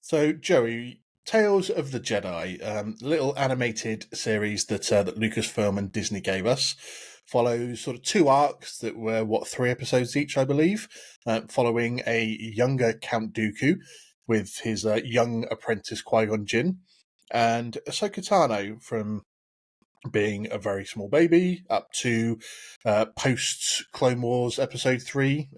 So, Joey, Tales of the Jedi, little animated series that Lucasfilm and Disney gave us, follows sort of two arcs that were, three episodes each, I believe, following a younger Count Dooku with his young apprentice Qui-Gon Jinn, and Ahsoka Tano from being a very small baby up to post Clone Wars Episode 3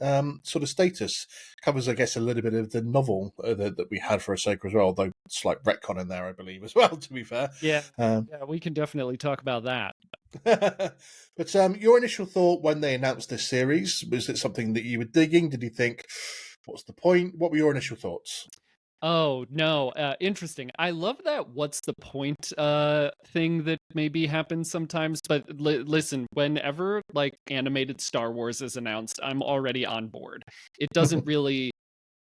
sort of status. Covers, I guess, a little bit of the novel that we had for Ahsoka as well, though slight retcon in there, I believe, as well, to be fair. Yeah, Um, yeah, we can definitely talk about that. but your initial thought when they announced this series, was it something that you were digging? Did you think, what's the point? What were your initial thoughts? Oh, no, interesting. I love that "what's the point" thing that maybe happens sometimes, but listen, whenever like animated Star Wars is announced, I'm already on board. It doesn't really,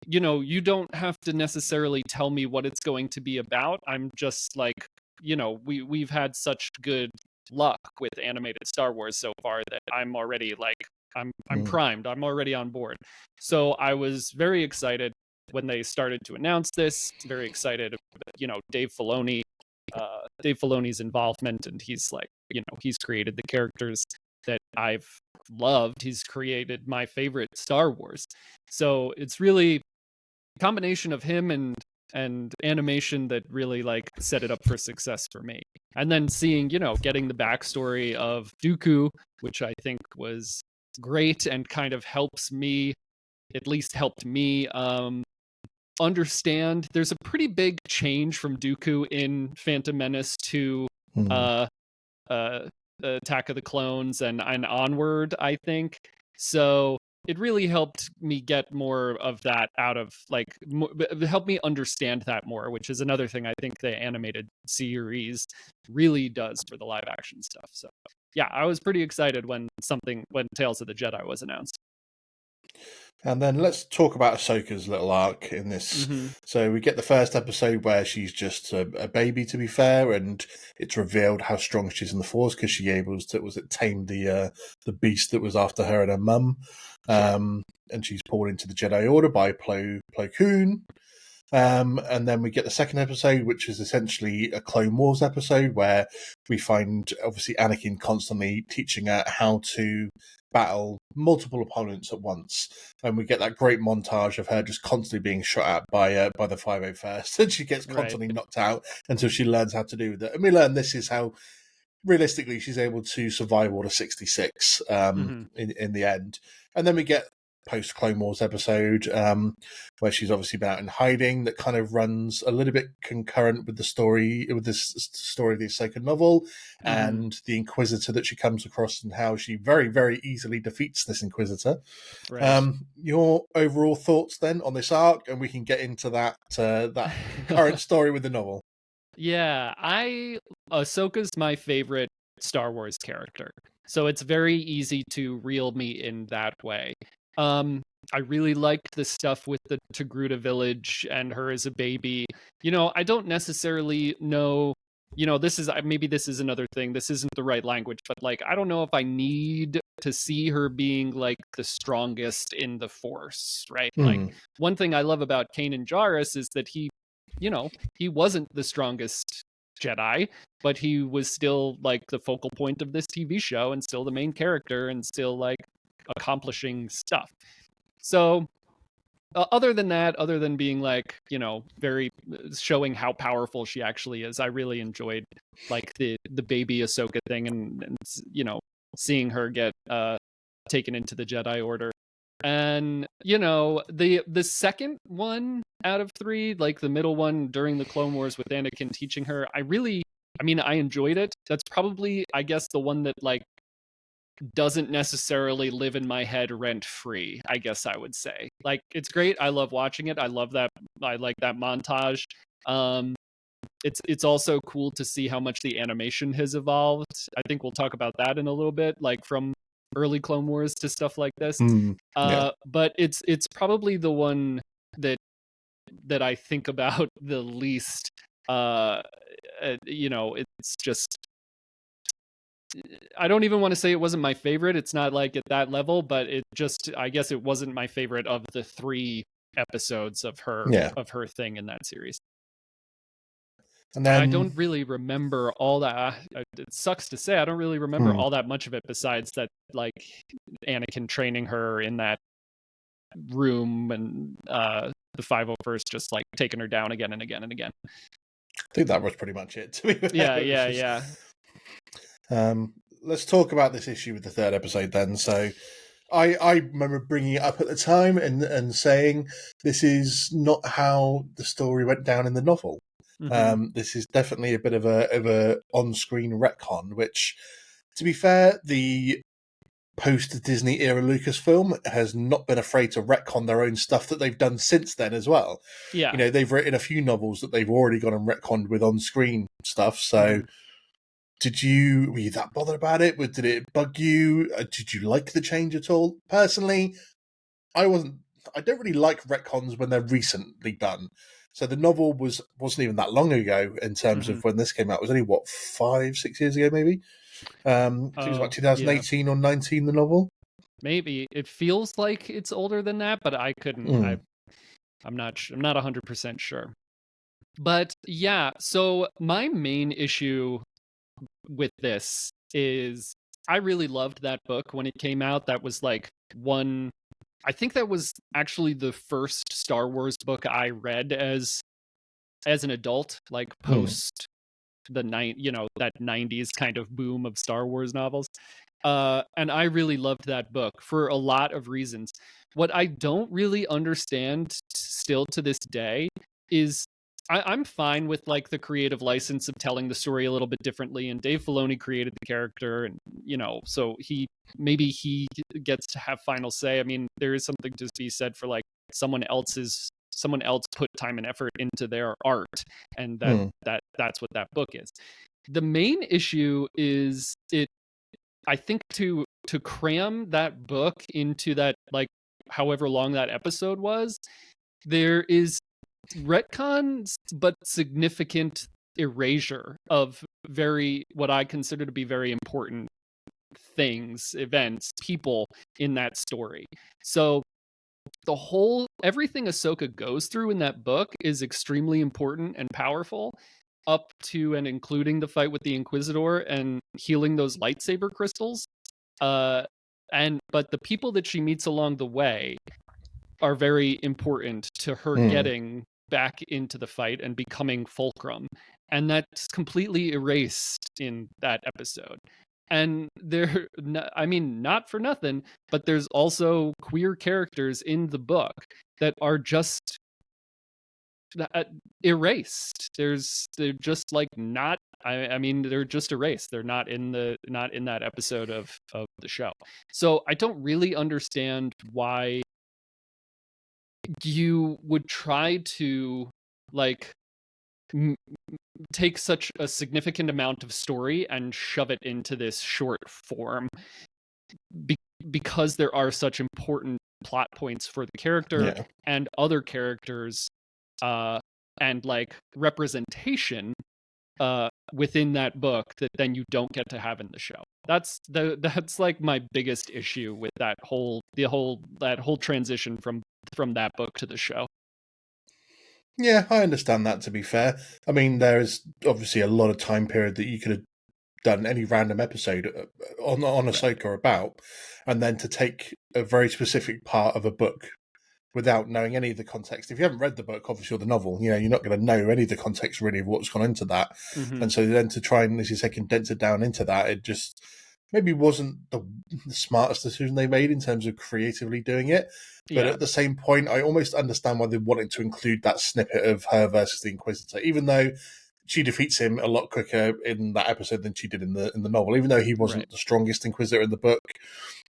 you don't have to necessarily tell me what it's going to be about. I'm just like, we've had such good luck with animated Star Wars so far that I'm already like I'm Mm. primed. I'm already on board. So I was very excited when they started to announce this. Very excited, Dave Filoni's involvement, and he's like, he's created the characters that I've loved. He's created my favorite Star Wars. So it's really a combination of him and animation that really like set it up for success for me. And then seeing, getting the backstory of Dooku, which I think was great and kind of at least helped me understand. There's a pretty big change from Dooku in Phantom Menace to Mm. uh uh Attack of the Clones and onward, I think. So it really helped me get more of that out of like help me understand that more, which is another thing I think the animated series really does for the live action stuff. So yeah, I was pretty excited when Tales of the Jedi was announced. And then let's talk about Ahsoka's little arc in this. Mm-hmm. So we get the first episode where she's just a baby, to be fair, and it's revealed how strong she is in the Force because she able to tame the beast that was after her and her mum. Sure. And she's pulled into the Jedi Order by Plo Koon. And then we get the second episode, which is essentially a Clone Wars episode where we find obviously Anakin constantly teaching her how to battle multiple opponents at once, and we get that great montage of her just constantly being shot at by the 501st, and she gets Right. constantly knocked out until she learns how to do that. And we learn this is how realistically she's able to survive Order 66 Mm-hmm. in the end. And then we get post Clone Wars episode where she's obviously been out in hiding, that kind of runs a little bit concurrent with the story, with this story of the Ahsoka novel, Mm-hmm. and the Inquisitor that she comes across and how she very, very easily defeats this Inquisitor. Right. Your overall thoughts then on this arc, and we can get into that concurrent story with the novel. Yeah, Ahsoka's my favorite Star Wars character. So it's very easy to reel me in that way. Um I really liked the stuff with the Togruta village and her as a baby. I don't necessarily know, maybe this is another thing. This isn't the right language, but like I don't know if I need to see her being like the strongest in the Force, right? Like Hmm. one thing I love about Kanan Jarrus is that he wasn't the strongest Jedi, but he was still like the focal point of this TV show and still the main character and still like accomplishing stuff. So, other than that, other than being like, very showing how powerful she actually is, I really enjoyed like the baby Ahsoka thing and seeing her get taken into the Jedi Order. And the second one out of three, like the middle one during the Clone Wars with Anakin teaching her, I enjoyed it. That's probably, I guess, the one that like doesn't necessarily live in my head rent free, I guess I would say. Like it's great. I love watching it. I love that. I like that montage. Um it's also cool to see how much the animation has evolved. I think we'll talk about that in a little bit, like from early Clone Wars to stuff like this. Hmm. Yeah. But it's probably the one that I think about the least. It's just, I don't even want to say it wasn't my favorite. It's not like at that level, but it just, I guess it wasn't my favorite of the three episodes of Yeah. her thing in that series. And And I then, don't really remember all that. It sucks to say, I don't really remember all that much of it besides that, like, Anakin training her in that room, and the 501st just like taking her down again and again and again. I think that was pretty much it, to be fair. Yeah, It was yeah, just, yeah. let's talk about this issue with the third episode then. So I remember bringing it up at the time and saying this is not how the story went down in the novel. Mm-hmm. This is definitely a bit of a on-screen retcon, which, to be fair, the post-Disney era Lucasfilm has not been afraid to retcon their own stuff that they've done since then as well. Yeah. You know, they've written a few novels that they've already gone and retconned with on-screen stuff. So, were you that bothered about it? Did it bug you? Did you like the change at all? Personally, I wasn't. I don't really like retcons when they're recently done. So the novel wasn't even that long ago in terms Mm-hmm. of when this came out. It was only what 5-6 years ago, maybe. I think it was about Oh, yeah. 2018 or 19. The novel. Maybe it feels like it's older than that, but I couldn't. I'm not. I'm not 100% sure. But yeah, so my main issue with this is I really loved that book when it came out. That was like one. I think that was actually the first Star Wars book I read as an adult, like post that 90s kind of boom of Star Wars novels. And I really loved that book for a lot of reasons. What I don't really understand still to this day is I'm fine with like the creative license of telling the story a little bit differently. And Dave Filoni created the character, and so maybe he gets to have final say. I mean, there is something to be said for like someone else put time and effort into their art, and that's what that book is. The main issue is it I think to cram that book into that, like, however long that episode was, there is retcons but significant erasure of very what I consider to be very important things, events, people in that story. So everything Ahsoka goes through in that book is extremely important and powerful, up to and including the fight with the Inquisitor and healing those lightsaber crystals. Uh, but the people that she meets along the way are very important to her getting back into the fight and becoming Fulcrum, and that's completely erased in that episode. And I mean, not for nothing, but there's also queer characters in the book that are just erased. They're just like not. I mean, they're just erased. They're not in that episode of the show. So I don't really understand why you would try to like take such a significant amount of story and shove it into this short form, because there are such important plot points for the character Yeah. and other characters, and like representation within that book that then you don't get to have in the show. That's like my biggest issue with that whole transition from that book to the show. Yeah, I understand that, to be fair. I mean, there is obviously a lot of time period that you could have done any random episode on Right. Ahsoka about, and then to take a very specific part of a book without knowing any of the context. If you haven't read the book, obviously, or the novel, you're not going to know any of the context really of what's gone into that. Mm-hmm. And so then to try and, as you say, condense it down into that, it just maybe wasn't the smartest decision they made in terms of creatively doing it. But Yeah. at the same point, I almost understand why they wanted to include that snippet of her versus the Inquisitor, even though she defeats him a lot quicker in that episode than she did in the novel. Even though he Right. wasn't the strongest Inquisitor in the book,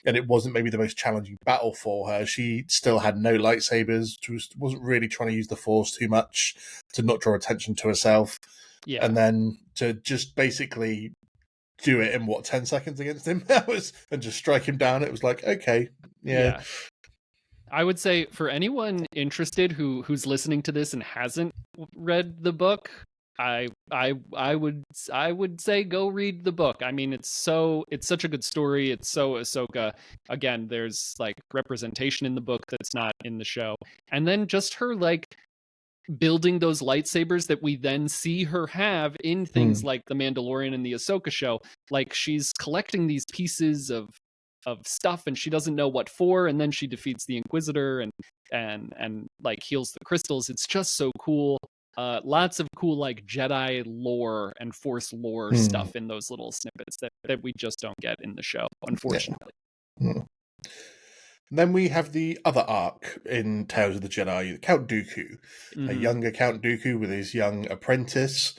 and it wasn't maybe the most challenging battle for her, she still had no lightsabers. She wasn't really trying to use the Force too much to not draw attention to herself, Yeah. and then to just basically do it in 10 seconds against him and just strike him down. It was like, okay, yeah. Yeah. I would say for anyone interested who's listening to this and hasn't read the book, I would say go read the book. I mean, it's such a good story. It's so Ahsoka. Again, there's like representation in the book that's not in the show, and then just her like building those lightsabers that we then see her have in things Mm. like The Mandalorian and the Ahsoka show. Like she's collecting these pieces of stuff and she doesn't know what for, and then she defeats the Inquisitor and like heals the crystals. It's just so cool. Lots of cool like Jedi lore and Force lore Mm. stuff in those little snippets that we just don't get in the show, Yeah. unfortunately. Mm. Then we have the other arc in Tales of the Jedi, Count Dooku, a Mm-hmm. younger Count Dooku with his young apprentice,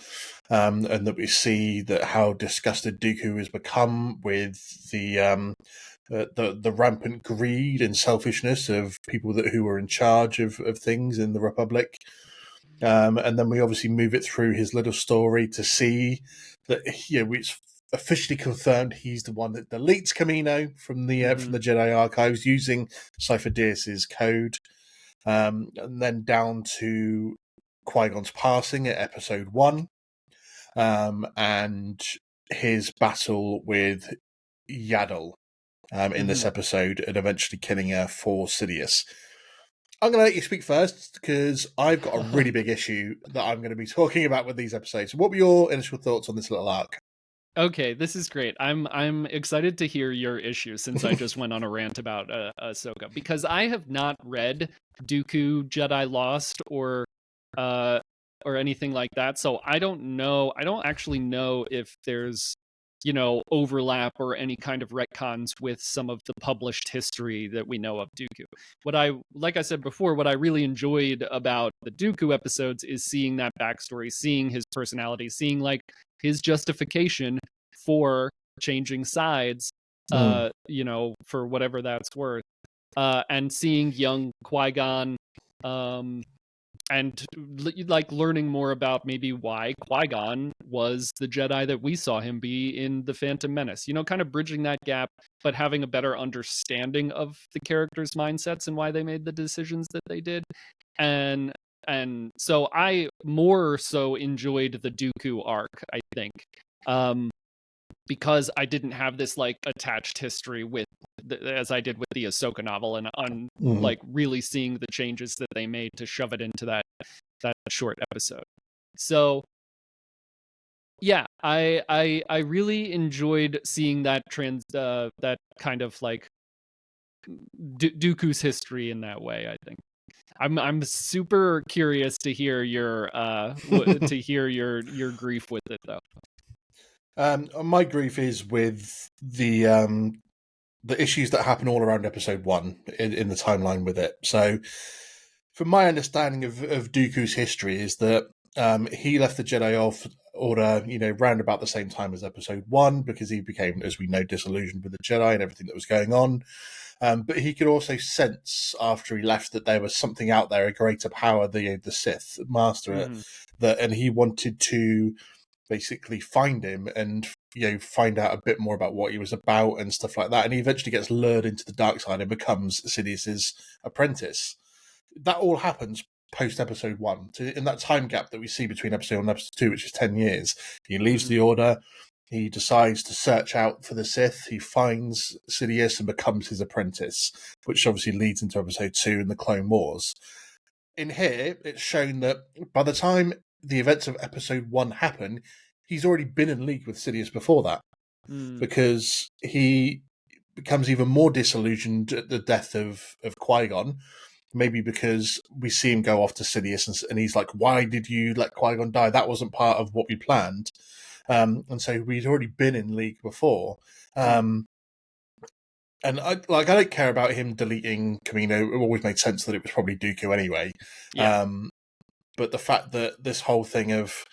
and that we see that how disgusted Dooku has become with the rampant greed and selfishness of people who were in charge of things in the Republic. And then we obviously move it through his little story to see that it's officially confirmed he's the one that deletes Camino from the Mm-hmm. Jedi archives using Cypher Dierce's code, and then down to Qui-Gon's passing at Episode 1, and his battle with Yaddle in Mm-hmm. this episode, and eventually killing her for Sidious. I'm going to let you speak first because I've got a really big issue that I'm going to be talking about with these episodes. What were your initial thoughts on this little arc? Okay, this is great. I'm excited to hear your issue since I just went on a rant about Ahsoka, because I have not read Dooku Jedi Lost uh or anything like that. So I don't know. I don't actually know if there's overlap or any kind of retcons with some of the published history that we know of Dooku. What I like I said before, what I really enjoyed about the Dooku episodes is seeing that backstory, seeing his personality, seeing like his justification for changing sides, Mm. for whatever that's worth, and seeing young Qui-Gon, um, and like learning more about maybe why Qui-Gon was the Jedi that we saw him be in The Phantom Menace. Kind of bridging that gap, but having a better understanding of the characters' mindsets and why they made the decisions that they did. And so I more so enjoyed the Dooku arc, I think. Um, because I didn't have this like attached history with as I did with the Ahsoka novel, and on Mm. like really seeing the changes that they made to shove it into that short episode. So yeah, I really enjoyed seeing that that kind of like Dooku's history in that way. I think I'm super curious to hear your grief with it though. My grief is with the issues that happen all around Episode 1 in the timeline with it. So, from my understanding of Dooku's history, is that he left the Jedi Order, round about the same time as Episode 1, because he became, as we know, disillusioned with the Jedi and everything that was going on. But he could also sense after he left that there was something out there, a greater power, the Sith Master, Mm-hmm. and he wanted to basically find him and find out a bit more about what he was about and stuff like that. And he eventually gets lured into the dark side and becomes Sidious's apprentice. That all happens post Episode 1. So in that time gap that we see between Episode 1 and Episode 2, which is 10 years, he leaves Mm-hmm. the Order. He decides to search out for the Sith. He finds Sidious and becomes his apprentice, which obviously leads into Episode 2 and the Clone Wars. In here, it's shown that by the time the events of Episode 1 happen, he's already been in league with Sidious before that, Mm. because he becomes even more disillusioned at the death of Qui-Gon, maybe because we see him go off to Sidious and he's like, why did you let Qui-Gon die? That wasn't part of what we planned. And so we'd already been in league before. And I don't care about him deleting Camino. It always made sense that it was probably Dooku anyway. Yeah. But the fact that this whole thing of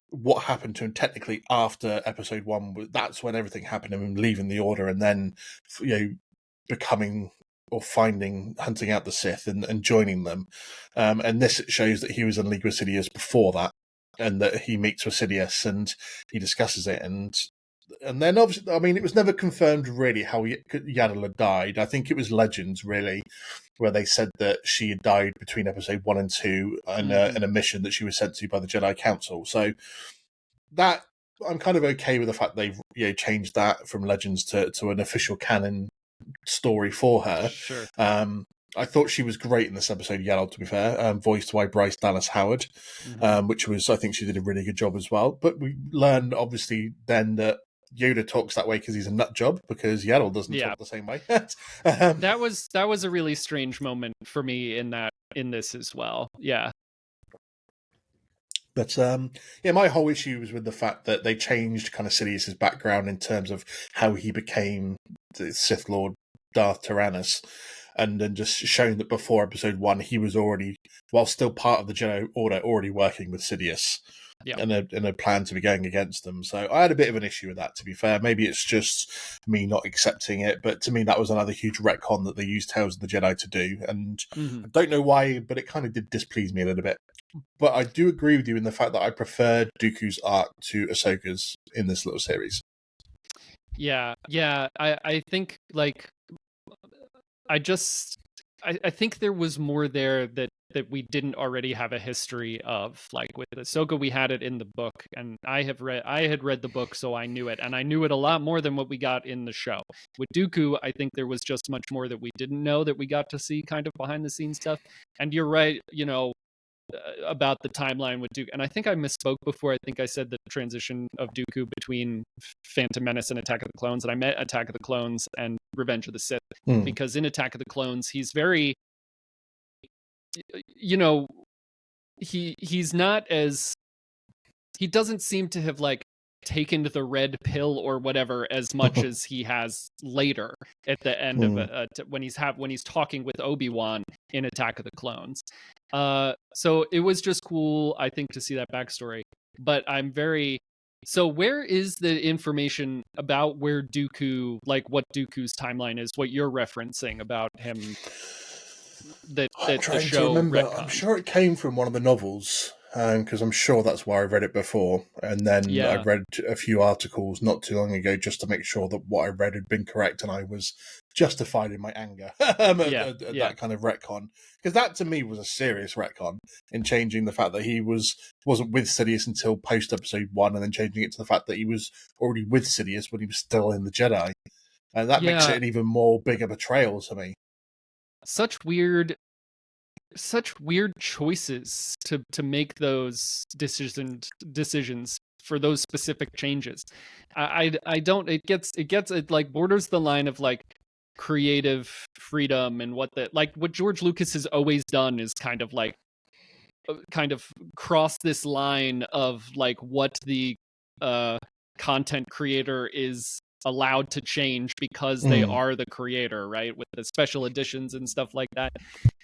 what happened to him technically after Episode 1, that's when everything happened, him leaving the Order and then becoming or hunting out the Sith and joining them. And this shows that he was in league with Sidious before that, and that he meets with Sidious and he discusses it. And then obviously, I mean, it was never confirmed really how Yaddle had died. I think it was legends, really. where they said that she had died between episode 1 and 2 in a mission that she was sent to by the Jedi Council. So that I'm kind of okay with the fact they've changed that from Legends to an official canon story for her. Sure. I thought she was great in this episode, Yellow, to be fair, voiced by Bryce Dallas Howard, which was, I think she did a really good job as well. But we learned, obviously, then that Yoda talks that way because he's a nut job, because Yellow doesn't talk the same way. That was a really strange moment for me in this as well. Yeah. But my whole issue was with the fact that they changed kind of Sidious's background in terms of how he became the Sith Lord Darth Tyrannus, and then just showing that before episode 1 he was already, while still part of the Jedi Order, already working with Sidious. Yeah. And a plan to be going against them. So I had a bit of an issue with that, to be fair. Maybe it's just me not accepting it, but to me that was another huge retcon that they used Tales of the Jedi to do, and I don't know why, but it kind of did displease me a little bit. But I do agree with you in the fact that I preferred Dooku's arc to Ahsoka's in this little series. Yeah. I think, like, I think there was more there that we didn't already have a history of. Like with Ahsoka, we had it in the book, and I had read the book, so I knew it, and I knew it a lot more than what we got in the show. With Dooku, I think there was just much more that we didn't know that we got to see kind of behind the scenes stuff. And you're right, about the timeline with Dooku. And I think I misspoke before. I think I said the transition of Dooku between Phantom Menace and Attack of the Clones, and I meant Attack of the Clones and Revenge of the Sith, because in Attack of the Clones, he's very, he's not as, he doesn't seem to have like taken the red pill or whatever as much as he has later at the end of when he's talking with Obi-Wan in Attack of the Clones. So it was just cool, I think, to see that backstory. But so where is the information about where Dooku, like what Dooku's timeline is, what you're referencing about him, that I'm trying the show to remember. retconned? I'm sure it came from one of the novels, because I'm sure that's where I read it before. And then I read a few articles not too long ago just to make sure that what I read had been correct, and I was justified in my anger at that kind of retcon. Because that, to me, was a serious retcon in changing the fact that he wasn't with Sidious until post episode 1, and then changing it to the fact that he was already with Sidious when he was still in the Jedi. And that makes it an even more bigger betrayal to me. Such weird choices to make those decisions for those specific changes. I don't, it like borders the line of like creative freedom, and what George Lucas has always done is kind of cross this line of like what the content creator is allowed to change because they are the creator, right? With the special editions and stuff like that.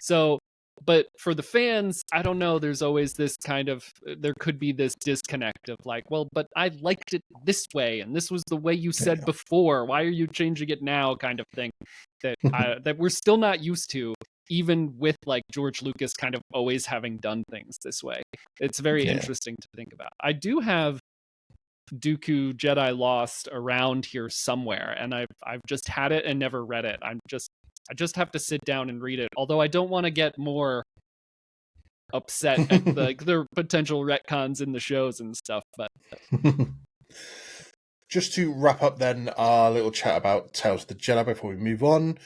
So, but for the fans, I don't know, there's always this there could be this disconnect of like, well, but I liked it this way, and this was the way you said before, why are you changing it now, kind of thing, that we're still not used to, even with like George Lucas kind of always having done things this way. It's very interesting to think about. I do have Dooku Jedi Lost around here somewhere, and I've just had it and never read it. I just have to sit down and read it. Although I don't want to get more upset at the potential retcons in the shows and stuff. But just to wrap up then our little chat about Tales of the Jedi before we move on.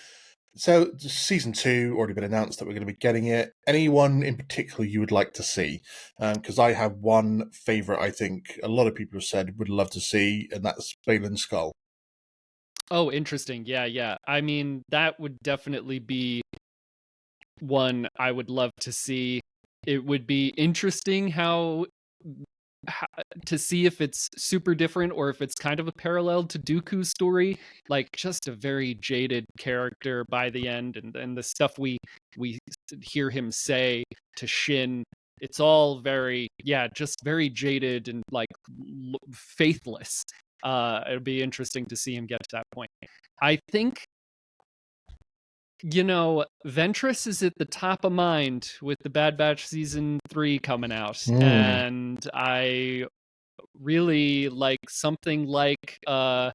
So, season 2 already been announced that we're going to be getting it. Anyone in particular you would like to see? Because I have one favourite I think a lot of people have said would love to see, and that's Balin's Skull. Oh, interesting. Yeah. I mean, that would definitely be one I would love to see. It would be interesting how to see if it's super different or if it's kind of a parallel to Dooku's story, like just a very jaded character by the end, and the stuff we hear him say to Shin, it's all very just very jaded and like faithless. It'll be interesting to see him get to that point. I think Ventress is at the top of mind with the Bad Batch season 3 coming out, and I really like something like a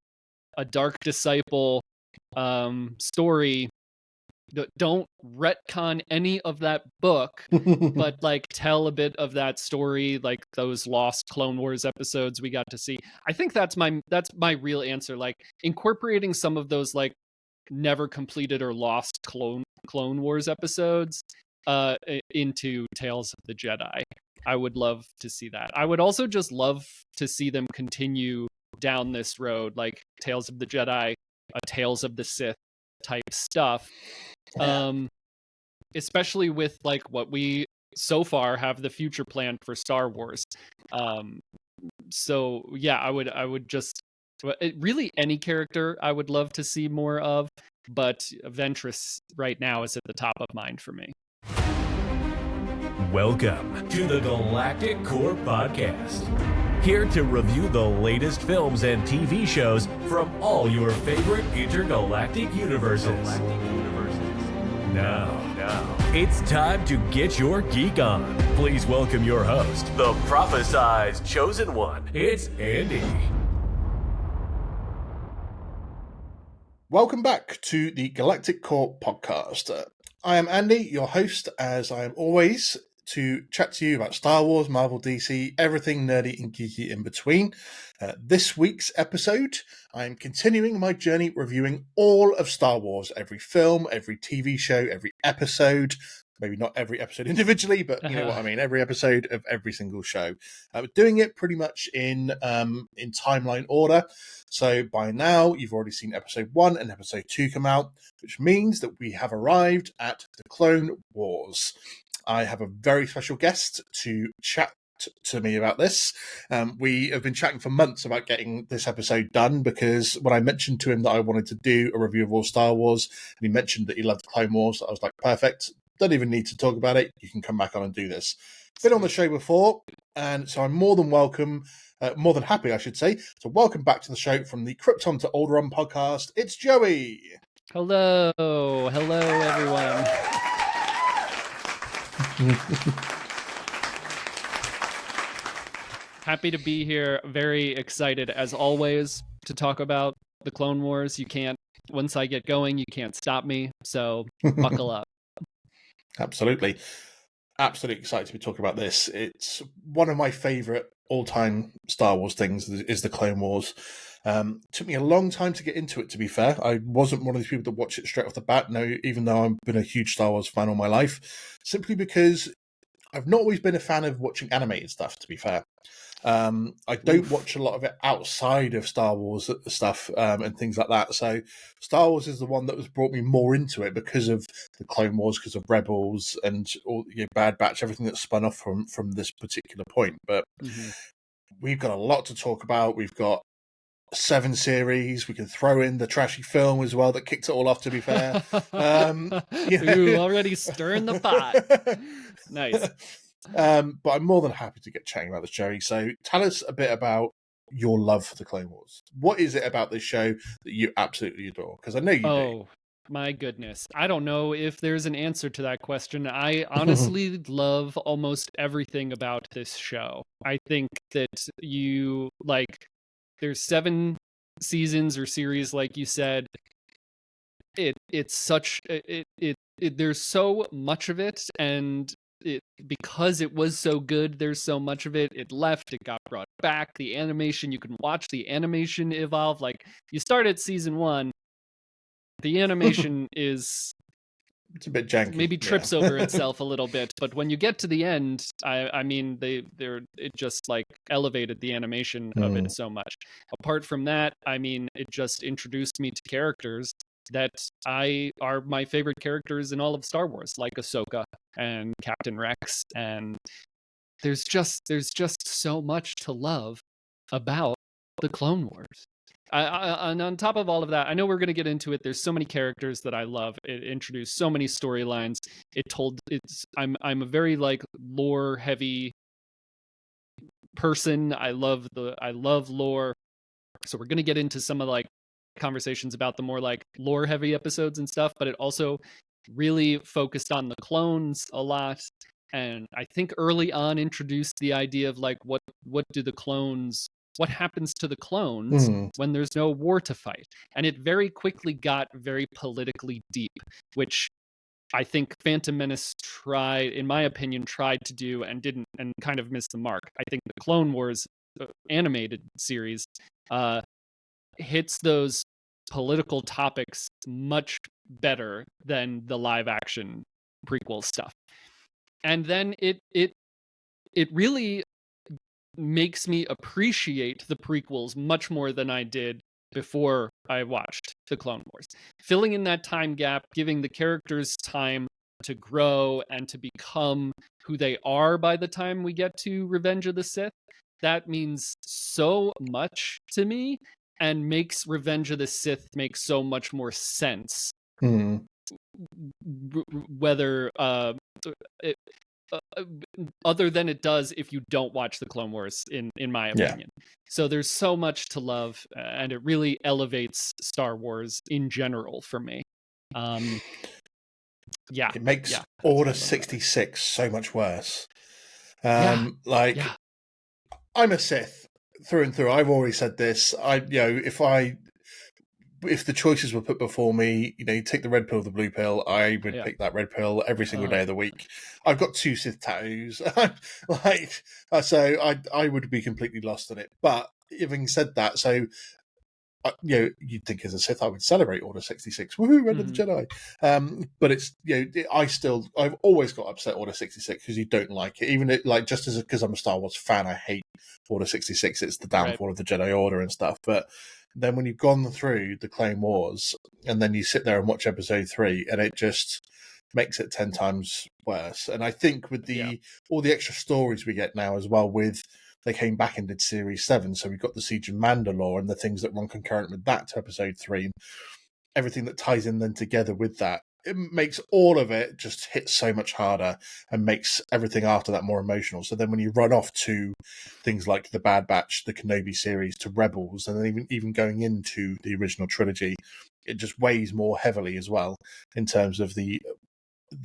Dark Disciple story don't retcon any of that book, but like tell a bit of that story, like those lost Clone Wars episodes we got to see. I think that's my real answer, like incorporating some of those like never completed or lost Clone Wars episodes into Tales of the Jedi. I would love to see that. I would also just love to see them continue down this road, like Tales of the Jedi, a Tales of the Sith type stuff. Yeah. Especially with like what we so far have the future planned for Star Wars. So yeah, I would just really any character I would love to see more of, but Ventress right now is at the top of mind for me. Welcome to the Galactic Core Podcast. Here to review the latest films and TV shows from all your favorite intergalactic universes. Now, it's time to get your geek on. Please welcome your host, the prophesized chosen one. It's Andy. Welcome back to the Galactic Core Podcast. I am Andy, your host, as I am always, to chat to you about Star Wars, Marvel, DC, everything nerdy and geeky in between. This week's episode, I'm continuing my journey reviewing all of Star Wars, every film, every TV show, every episode. Maybe not every episode individually, but you know what I mean. Every episode of every single show. Doing it pretty much in timeline order. So by now, you've already seen episode 1 and episode 2 come out, which means that we have arrived at the Clone Wars. I have a very special guest to chat to me about this. We have been chatting for months about getting this episode done, because when I mentioned to him that I wanted to do a review of all Star Wars, and he mentioned that he loved Clone Wars, I was like, perfect. Don't even need to talk about it. You can come back on and do this. Been on the show before, and so I'm more than happy, I should say. So welcome back to the show from the Krypton to Alderaan podcast. It's Joey. Hello, everyone. Happy to be here. Very excited, as always, to talk about the Clone Wars. Once I get going, you can't stop me. So buckle up. Absolutely excited to be talking about this. It's one of my favorite all-time Star Wars things is the Clone Wars. Took me a long time to get into it, to be fair. I wasn't one of these people that watch it straight off the bat, no, even though I've been a huge Star Wars fan all my life, simply because I've not always been a fan of watching animated stuff, to be fair. I don't watch a lot of it outside of Star Wars stuff and things like that. So Star Wars is the one that has brought me more into it because of the Clone Wars, because of Rebels and all Bad Batch, everything that spun off from this particular point. But we've got a lot to talk about. We've got 7 series. We can throw in the trashy film as well that kicked it all off, to be fair. Ooh, already stirring the pot. Nice. But I'm more than happy to get chatting about this, Jerry. So tell us a bit about your love for the Clone Wars. What is it about this show that you absolutely adore? Because I know you do. Oh, my goodness. I don't know if there's an answer to that question. I honestly love almost everything about this show. I think that there's 7 seasons or series, like you said. There's so much of it, and because it was so good, there's so much of it. It got brought back. The animation, you can watch the animation evolve. Like, you start at season 1, the animation it's a bit janky. Maybe trips over itself a little bit, but when you get to the end, I mean, it just like elevated the animation of it so much. Apart from that, I mean, it just introduced me to characters that are my favorite characters in all of Star Wars, like Ahsoka and Captain Rex, and there's just so much to love about the Clone Wars. And on top of all of that, I know we're going to get into it. There's so many characters that I love. It introduced so many storylines. I'm a very like lore heavy person. I love lore. So we're going to get into some of like conversations about the more like lore heavy episodes and stuff, but it also really focused on the clones a lot. And I think early on introduced the idea of like, what happens to the clones when there's no war to fight? And it very quickly got very politically deep, which I think Phantom Menace tried, in my opinion, tried to do and didn't, and kind of missed the mark. I think the Clone Wars animated series hits those political topics much better than the live action prequel stuff. And then it really makes me appreciate the prequels much more than I did before I watched the Clone Wars. Filling in that time gap, giving the characters time to grow and to become who they are by the time we get to Revenge of the Sith, that means so much to me and makes Revenge of the Sith make so much more sense. Whether it, other than it does if you don't watch the Clone Wars, in my opinion. So there's so much to love, and it really elevates Star Wars in general for me. It makes Order 66 so much worse. I'm a Sith through and through. I've already said this. If the choices were put before me, you take the red pill or the blue pill, I would pick that red pill every single day of the week. I've got 2 Sith tattoos. So I would be completely lost in it. But having said that, so you'd think as a Sith I would celebrate Order 66. Woohoo, Red of the Jedi. But it's I've always got upset Order 66 because you don't like it. Even just as because I'm a Star Wars fan, I hate Order 66. It's the downfall of the Jedi Order and stuff. But then when you've gone through the Clone Wars and then you sit there and watch Episode 3, and it just makes it 10 times worse. And I think with all the extra stories we get now as well, they came back and did Series 7, so we've got the Siege of Mandalore and the things that run concurrent with that to Episode 3, and everything that ties in then together with that. It makes all of it just hit so much harder and makes everything after that more emotional. So then when you run off to things like The Bad Batch, the Kenobi series, to Rebels, and then even going into the original trilogy, it just weighs more heavily as well in terms of the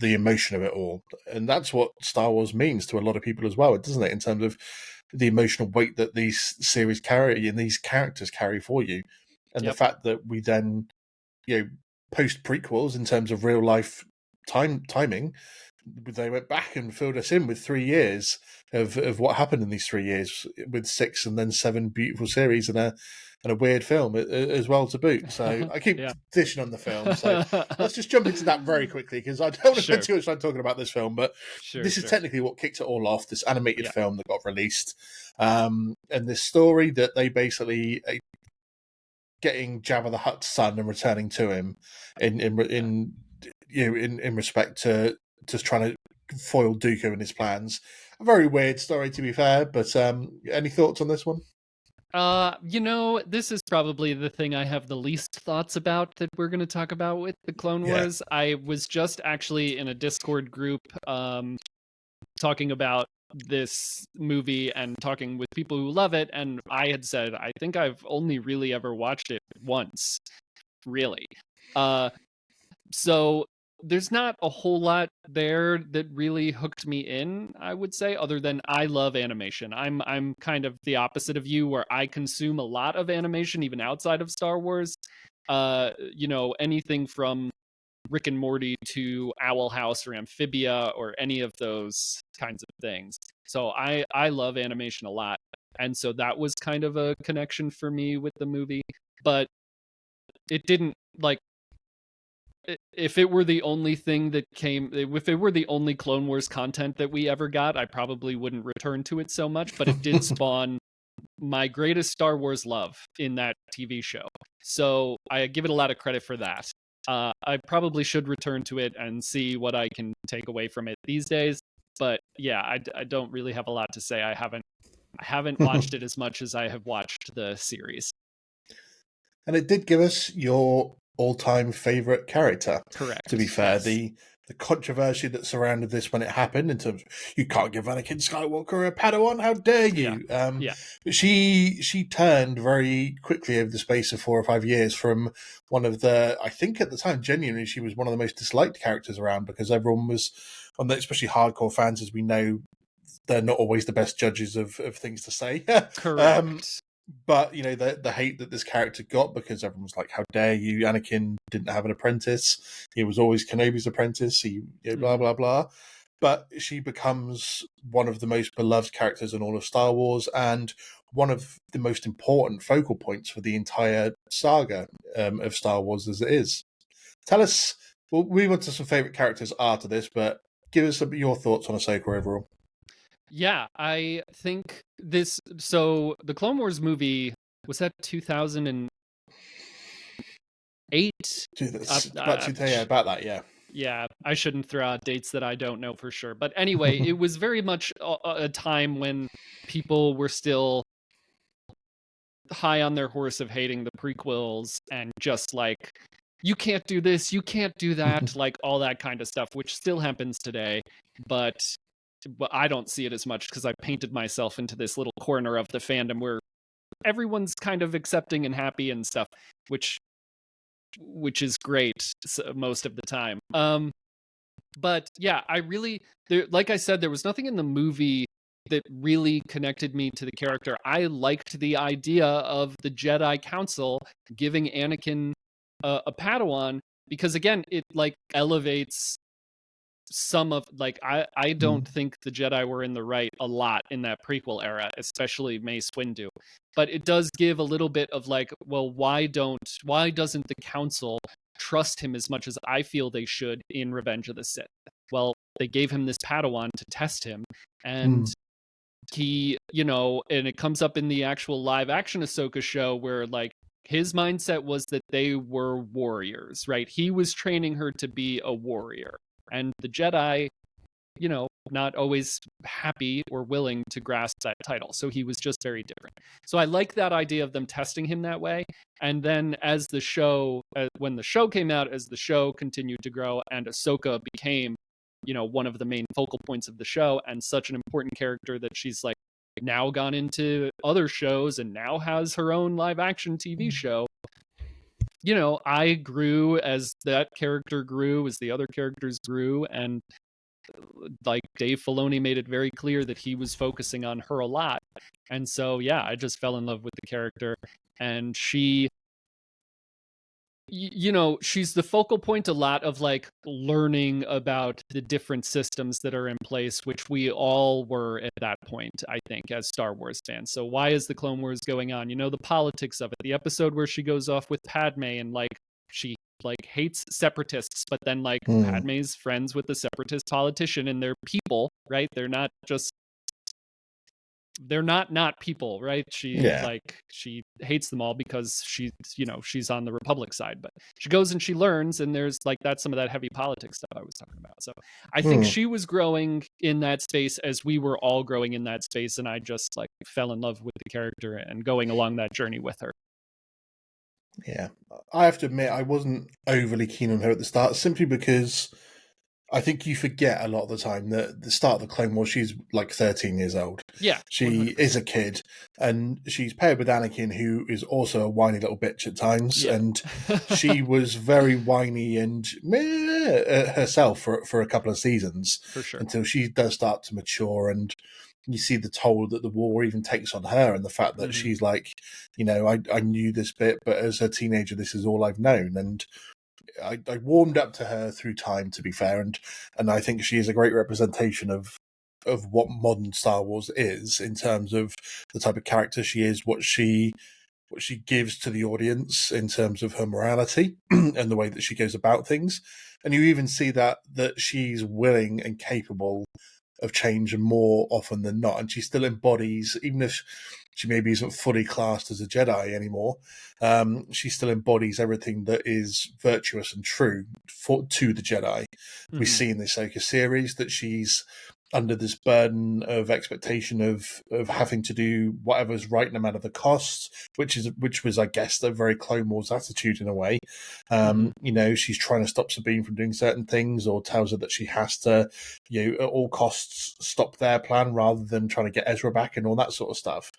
emotion of it all. And that's what Star Wars means to a lot of people as well, doesn't it? In terms of the emotional weight that these series carry and these characters carry for you. And the fact that we then, post prequels in terms of real life timing, they went back and filled us in with 3 years of what happened in these 3 years, with 6 and then 7 beautiful series and a weird film as well to boot. So I keep dishing on the film. So let's just jump into that very quickly, because I don't want to spend too much time talking about this film. But this is technically what kicked it all off, this animated film that got released. And this story that they basically getting Jabba the Hutt's son and returning to him in respect to just trying to foil Dooku and his plans. A very weird story, to be fair, but any thoughts on this one? This is probably the thing I have the least thoughts about that we're going to talk about with the Clone Wars. I was just actually in a Discord group talking about this movie and talking with people who love it, and I had said I think I've only really ever watched it once, really. So there's not a whole lot there that really hooked me in, I would say, other than I love animation. I'm kind of the opposite of you, where I consume a lot of animation even outside of Star Wars. Anything from Rick and Morty to Owl House or Amphibia or any of those kinds of things. So I love animation a lot. And so that was kind of a connection for me with the movie. But it didn't, if it were the only thing that if it were the only Clone Wars content that we ever got, I probably wouldn't return to it so much. But it did spawn my greatest Star Wars love in that TV show. So I give it a lot of credit for that. I probably should return to it and see what I can take away from it these days. But yeah, I don't really have a lot to say. I haven't watched it as much as I have watched the series. And it did give us your all-time favorite character. Correct. To be fair, the controversy that surrounded this when it happened, in terms of, you can't give Anakin Skywalker a Padawan, how dare you? But she turned very quickly over the space of 4 or 5 years from one of the, I think at the time, genuinely, she was one of the most disliked characters around, because everyone was, especially hardcore fans, as we know, they're not always the best judges of things to say. Correct. but the hate that this character got, because everyone's like, how dare you, Anakin didn't have an apprentice, he was always Kenobi's apprentice, blah blah blah. But she becomes one of the most beloved characters in all of Star Wars, and one of the most important focal points for the entire saga of Star Wars as it is. Tell us, well, we went to some favorite characters after this, but give us your thoughts on Ahsoka overall. Yeah, I think this. So the Clone Wars movie, was that 2008? About that, yeah. Yeah, I shouldn't throw out dates that I don't know for sure. But anyway, it was very much a time when people were still high on their horse of hating the prequels and just like, you can't do this, you can't do that, like all that kind of stuff, which still happens today. But I don't see it as much because I painted myself into this little corner of the fandom where everyone's kind of accepting and happy and stuff, which is great most of the time. But yeah, I really, like I said, there was nothing in the movie that really connected me to the character. I liked the idea of the Jedi Council giving Anakin a Padawan, because again, it like elevates some of, like, I don't think the Jedi were in the right a lot in that prequel era, especially Mace Windu. But it does give a little bit of like, well, why doesn't the council trust him as much as I feel they should in Revenge of the Sith? Well, they gave him this Padawan to test him, and he, and it comes up in the actual live action Ahsoka show where like his mindset was that they were warriors, right? He was training her to be a warrior. And the Jedi, not always happy or willing to grasp that title. So he was just very different. So I like that idea of them testing him that way. And then as the show, when the show came out, as the show continued to grow and Ahsoka became, one of the main focal points of the show and such an important character that she's like now gone into other shows and now has her own live action TV show. I grew as that character grew, as the other characters grew, and like Dave Filoni made it very clear that he was focusing on her a lot. And so, yeah, I just fell in love with the character, and she, she's the focal point a lot of like learning about the different systems that are in place, which we all were at that point, I think, as Star Wars fans. So why is the Clone Wars going on? The politics of it, the episode where she goes off with Padme and like she like hates separatists, but then like Padme's friends with the separatist politician, and they're people, right? They're not people, right? She hates them all because she's on the Republic side, but she goes and she learns, and there's like, that's some of that heavy politics stuff I was talking about. So I think she was growing in that space as we were all growing in that space, and I just like fell in love with the character and going along that journey with her. Yeah, I have to admit I wasn't overly keen on her at the start, simply because I think you forget a lot of the time that at the start of the Clone Wars, she's like 13 years old. Yeah. She 100%. Is a kid, and she's paired with Anakin, who is also a whiny little bitch at times. Yeah. And she was very whiny and herself for a couple of seasons. For sure. Until she does start to mature, and you see the toll that the war even takes on her, and the fact that she's like, I knew this bit, but as a teenager, this is all I've known. And I warmed up to her through time, to be fair, and I think she is a great representation of what modern Star Wars is, in terms of the type of character she is, what she gives to the audience in terms of her morality and the way that she goes about things. And you even see that she's willing and capable of change more often than not, and she still embodies, even if she maybe isn't fully classed as a Jedi anymore, she still embodies everything that is virtuous and true to the Jedi. We see in the Ahsoka series that she's under this burden of expectation of having to do whatever's right no matter the cost, which was, I guess, a very Clone Wars attitude in a way. She's trying to stop Sabine from doing certain things, or tells her that she has to, at all costs stop their plan rather than trying to get Ezra back and all that sort of stuff.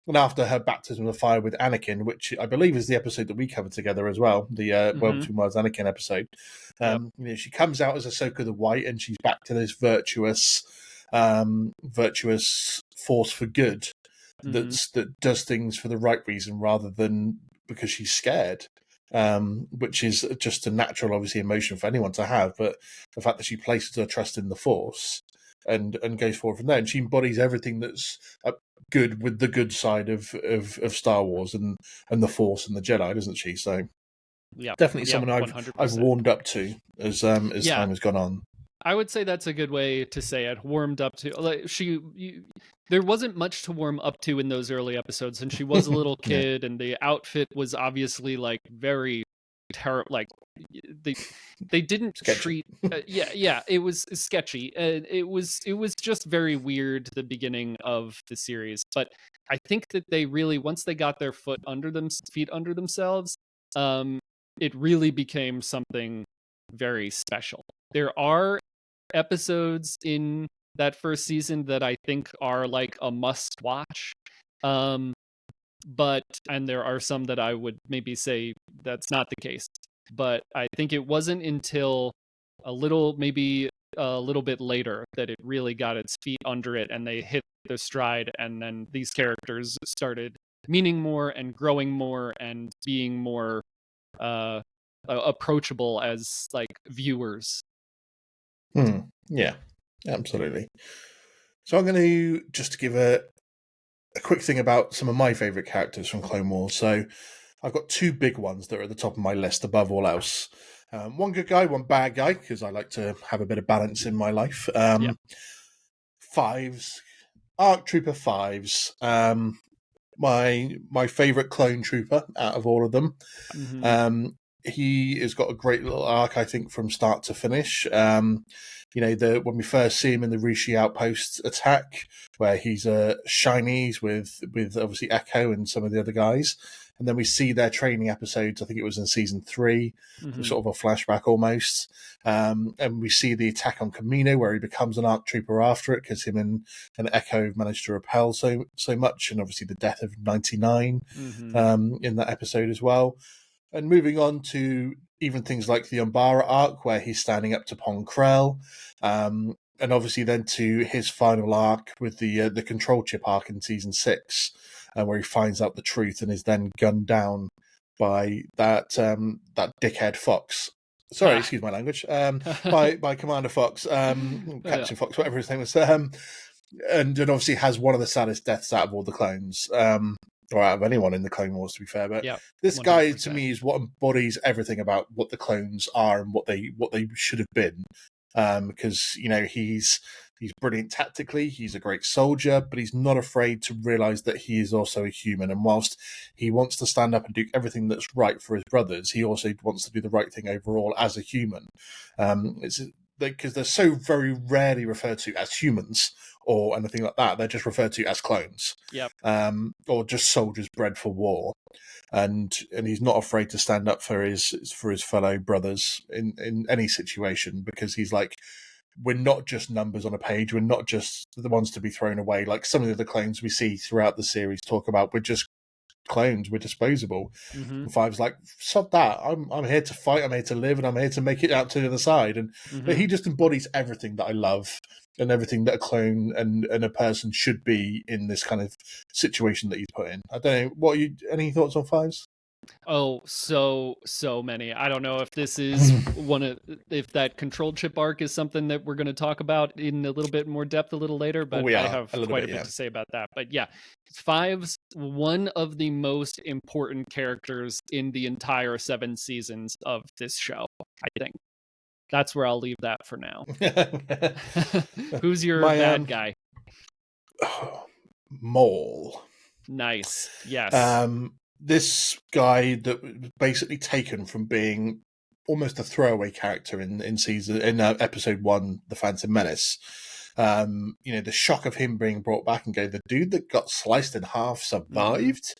And after her baptism of fire with Anakin, which I believe is the episode that we covered together as well, the World Between Worlds Anakin episode, she comes out as Ahsoka the White, and she's back to this virtuous force for good Mhm. that does things for the right reason rather than because she's scared. Which is just a natural, obviously, emotion for anyone to have. But the fact that she places her trust in the Force and goes forward from there, and she embodies everything that's good with the good side of Star Wars and the Force and the Jedi, doesn't she? So Yeah. definitely Yeah, someone I've 100%. warmed up to as Yeah. time has gone on. I would say that's a good way to say it. Warmed up to, like, there wasn't much to warm up to in those early episodes, and she was a little Yeah. kid, and the outfit was obviously like very like they didn't Sketchy. treat yeah, it was sketchy, and it was just very weird the beginning of the series. But I think that they really, once they got their feet under themselves, um it really became something very special. There are episodes in that first season that I think are like a must watch. Um but and there are some that I would maybe say that's not the case. But I think it wasn't until maybe a little bit later that it really got its feet under it and they hit their stride, and then these characters started meaning more and growing more and being more approachable as like viewers. Yeah, absolutely. So I'm going to just give a quick thing about some of my favourite characters from Clone Wars. So I've got two big ones that are at the top of my list above all else. One good guy, one bad guy, because I like to have a bit of balance in my life. Yeah. Fives, ARC Trooper Fives. My favourite clone trooper out of all of them. Mhm. He has got a great little arc, I think, from start to finish. When we first see him in the Rishi outpost attack, where he's Chinese with obviously Echo and some of the other guys, and then we see their training episodes. I think it was in season 3, sort of a flashback almost. And we see the attack on Kamino, where he becomes an ARC trooper after it, because him and Echo have managed to repel so much, and obviously the death of 99 in that episode as well. And moving on to even things like the Umbara arc, where he's standing up to Pong Krell, and obviously then to his final arc with the control chip arc in season 6, where he finds out the truth and is then gunned down by that dickhead Fox. Sorry, excuse my language. By Commander Fox, Captain Fox, whatever his name was, and obviously has one of the saddest deaths out of all the clones. Or out of anyone in the Clone Wars, to be fair. But Yeah, this guy, to 100%. me, is what embodies everything about what the clones are and what they should have been. Because he's brilliant tactically, he's a great soldier, but he's not afraid to realise that he is also a human. And whilst he wants to stand up and do everything that's right for his brothers, he also wants to do the right thing overall as a human. It's because they're so very rarely referred to as humans or anything like that. They're just referred to as clones. Yep. Or just soldiers bred for war. And he's not afraid to stand up for his fellow brothers in any situation, because he's like, we're not just numbers on a page. We're not just the ones to be thrown away. Like some of the other clones we see throughout the series talk about, we're just clones, we're disposable. And Five's like, sod that. I'm here to fight, I'm here to live, and I'm here to make it out to the other side. And but he just embodies everything that I love and everything that a clone and a person should be in this kind of situation that he's put in. I don't know. Any thoughts on Fives? Oh, so many. I don't know if this is if that control chip arc is something that we're going to talk about in a little bit more depth a little later, but I have quite a bit to say about that. But yeah, Five's one of the most important characters in the entire 7 seasons of this show, I think. That's where I'll leave that for now. Who's your bad guy? Maul. Nice. Yes. This guy that was basically taken from being almost a throwaway character in episode 1, The Phantom Menace. The shock of him being brought back and go, the dude that got sliced in half survived.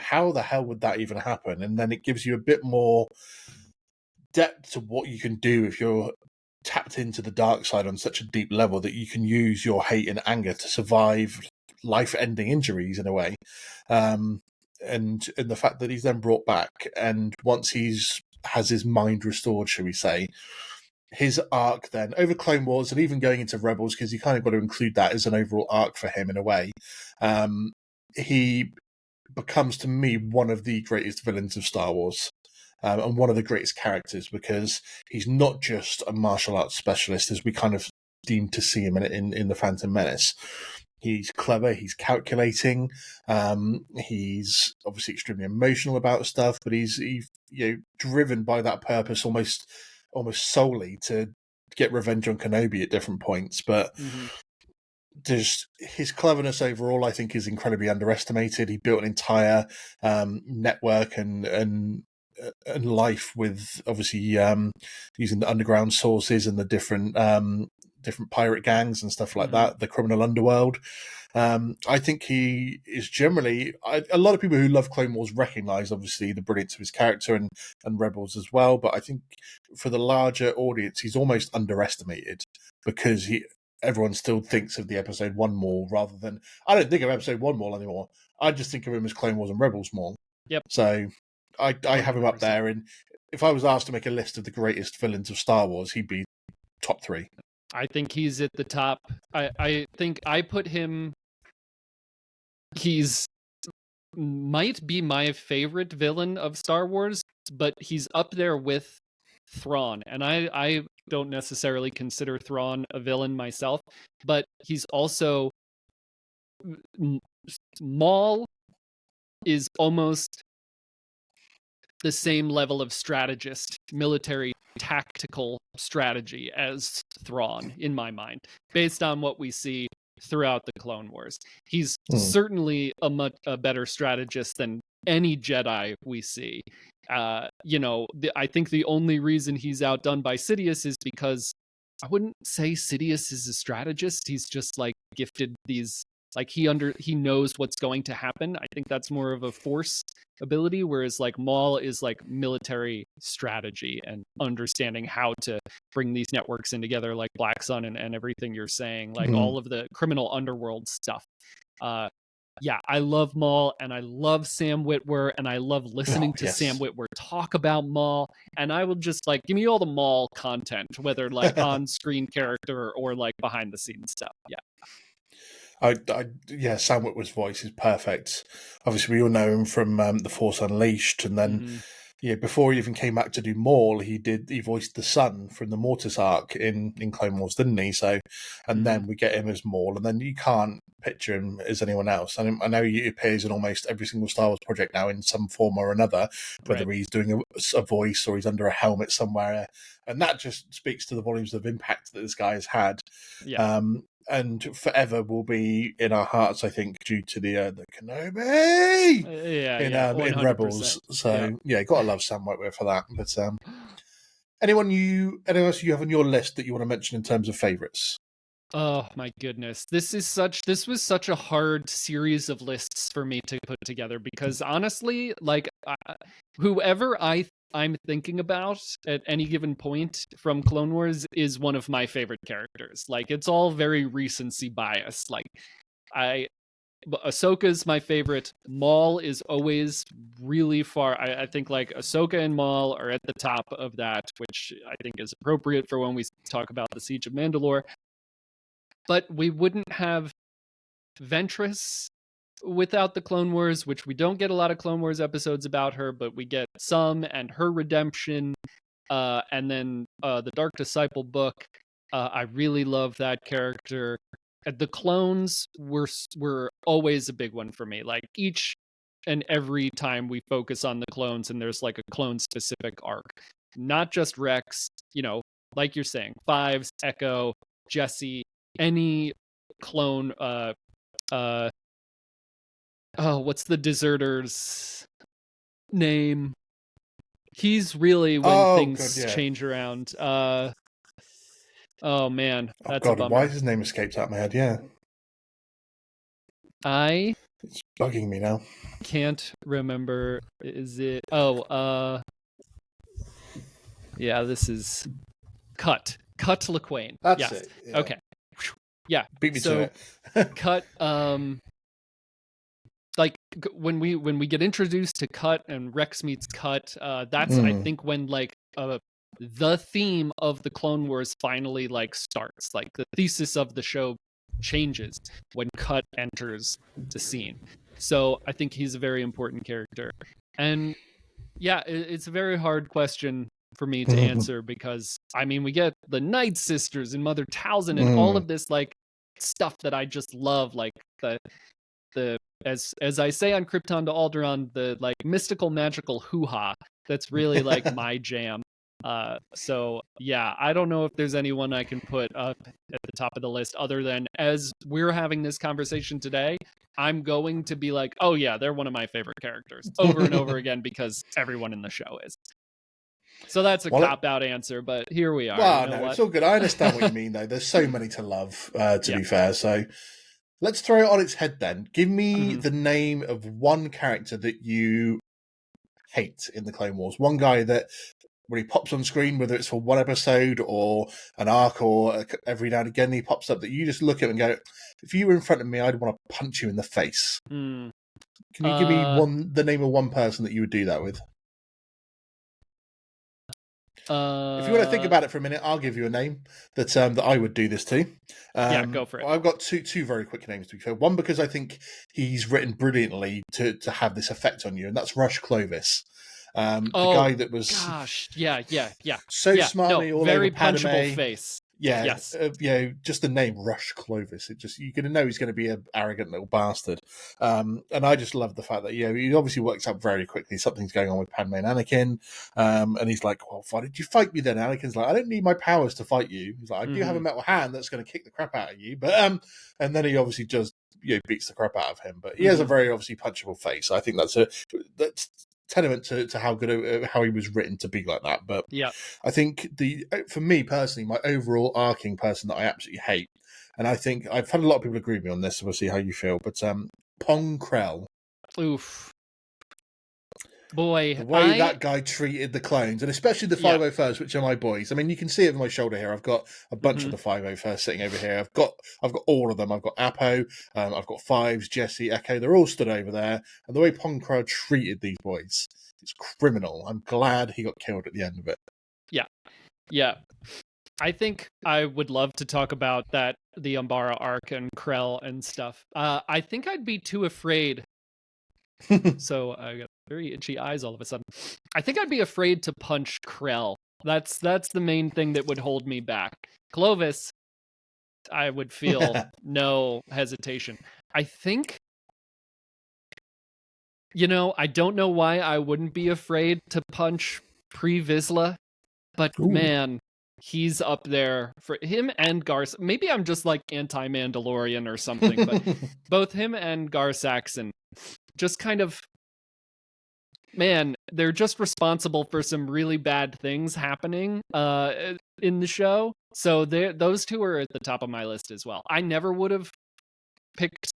How the hell would that even happen? And then it gives you a bit more depth to what you can do if you're tapped into the dark side on such a deep level that you can use your hate and anger to survive life-ending injuries in a way. And the fact that he's then brought back, and once has his mind restored, shall we say, his arc then over Clone Wars and even going into Rebels, because you kind of got to include that as an overall arc for him in a way. he becomes, to me, one of the greatest villains of Star Wars. And one of the greatest characters, because he's not just a martial arts specialist as we kind of deem to see him in the Phantom Menace. He's clever, he's calculating, he's obviously extremely emotional about stuff, but he's driven by that purpose almost solely to get revenge on Kenobi at different points. But just his cleverness overall, I think, is incredibly underestimated. He built an entire network and life with obviously using the underground sources and the different pirate gangs and stuff like that, the criminal underworld. I think he is generally, a lot of people who love Clone Wars recognize obviously the brilliance of his character and Rebels as well, but I think for the larger audience he's almost underestimated because everyone still thinks of the episode 1 Maul rather than, I don't think of episode 1 Maul anymore. I just think of him as Clone Wars and Rebels Maul. Yep. So I have him up 100%. there, and if I was asked to make a list of the greatest villains of Star Wars, he'd be top 3. I think he's at the top. I think I put him. He's might be my favorite villain of Star Wars, but he's up there with Thrawn, and I don't necessarily consider Thrawn a villain myself, but he's also Maul is almost the same level of strategist, military tactical strategy as Thrawn, in my mind, based on what we see throughout the Clone Wars. He's certainly a better strategist than any Jedi we see. I think the only reason he's outdone by Sidious is because I wouldn't say Sidious is a strategist. He's just like gifted these, like he knows what's going to happen. I think that's more of a force ability, whereas like Maul is like military strategy and understanding how to bring these networks in together, like Black Sun and everything you're saying, like all of the criminal underworld stuff. Yeah, I love Maul, and I love Sam Witwer, and I love listening to Sam Witwer talk about Maul, and I will just like, give me all the Maul content, whether like on-screen character or like behind the scenes stuff. Yeah. Sam Witwer's voice is perfect. Obviously, we all know him from The Force Unleashed, and then before he even came back to do Maul, he voiced the son from the Mortis arc in Clone Wars, didn't he? So, and then we get him as Maul, and then you can't picture him as anyone else. And I know he appears in almost every single Star Wars project now in some form or another, whether he's doing a voice or he's under a helmet somewhere, and that just speaks to the volumes of impact that this guy has had. Yeah. And forever will be in our hearts, I think, due to the Kenobi in Rebels. So gotta love Sam Witwer for that. But anyone else you have on your list that you want to mention in terms of favourites? Oh my goodness. This was such a hard series of lists for me to put together, because honestly, like whoever I'm thinking about at any given point from Clone Wars is one of my favorite characters. Like, it's all very recency bias. Like, Ahsoka's my favorite. Maul is always really far. I think like Ahsoka and Maul are at the top of that, which I think is appropriate for when we talk about the Siege of Mandalore. But we wouldn't have Ventress without the Clone Wars, which we don't get a lot of Clone Wars episodes about her, but we get some, and her redemption, and then the Dark Disciple book. I really love that character. The clones were always a big one for me. Like, each and every time we focus on the clones and there's like a clone specific arc, not just Rex, like you're saying, Fives, Echo, Jesse, any clone, what's the deserter's name? He's really when things change around. Oh man, that's a bummer. Why has his name escaped out of my head? Yeah, it's bugging me now. Can't remember. Is it? Yeah, this is Cut Lawquane. That's it. Yeah. Okay. Yeah. Beat me to it. Cut. Like when we get introduced to Cut and Rex meets Cut, that's I think when like the theme of the Clone Wars finally like starts. Like, the thesis of the show changes when Cut enters the scene. So I think he's a very important character. And yeah, it's a very hard question for me to answer because I mean we get the Night Sisters and Mother Talzin and all of this like stuff that I just love, like the as I say on Krypton to Alderaan, the like mystical magical hoo-ha that's really like my jam. So yeah, I don't know if there's anyone I can put up at the top of the list other than as we're having this conversation today, I'm going to be like, oh yeah, they're one of my favorite characters over and over again because everyone in the show is. So that's a cop-out answer, but here we are. Well, you know no, what? it's all good. I understand what you mean, though. There's so many to love, to Yeah. be fair. So let's throw it on its head then. Give me Mhm. the name of one character that you hate in the Clone Wars. One guy that when he pops on screen, whether it's for one episode or an arc or every now and again he pops up, that you just look at him and go, if you were in front of me, I'd want to punch you in the face. Mm. Can you give me the name of one person that you would do that with? If you want to think about it for a minute, I'll give you a name that I would do this to. Yeah, go for it. I've got two very quick names to be fair. One because I think he's written brilliantly to have this effect on you, and that's Rush Clovis. The guy that was yeah, so smarmy all very over Padme. punchable face. Yeah, yes, just the name Rush Clovis. It just you're gonna know he's going to be an arrogant little bastard. And I just love the fact that he obviously works out very quickly something's going on with Padme and Anakin. And he's like, "Well, why did you fight me then?" Anakin's like, "I don't need my powers to fight you." He's like, "I do have a metal hand that's going to kick the crap out of you." But and then he obviously just beats the crap out of him. But he has a very obviously punchable face. I think that's tenement to how good how he was written to be like that. But yeah, I think for me personally, my overall arcing person that I absolutely hate, and I think I've had a lot of people agree with me on this, so we'll see how you feel, but Pong Krell. Oof. Boy, the way that guy treated the clones, and especially the 501st, which are my boys. I mean, you can see it over my shoulder here. I've got a bunch of the 501st sitting over here. I've got all of them. I've got Apo, I've got Fives, Jesse, Echo. They're all stood over there. And the way Pong Krell treated these boys, it's criminal. I'm glad he got killed at the end of it. Yeah. I think I would love to talk about the Umbara arc and Krell and stuff. I think I'd be too afraid. So I got very itchy eyes all of a sudden. I think I'd be afraid to punch Krell. That's the main thing that would hold me back. Clovis, I would feel no hesitation. I think, I don't know why I wouldn't be afraid to punch Pre Vizsla, but man, he's up there for him and Garth. Maybe I'm just like anti-Mandalorian or something, but both him and Gar Saxon just kind of, man, they're just responsible for some really bad things happening in the show. So those two are at the top of my list as well. I never would have picked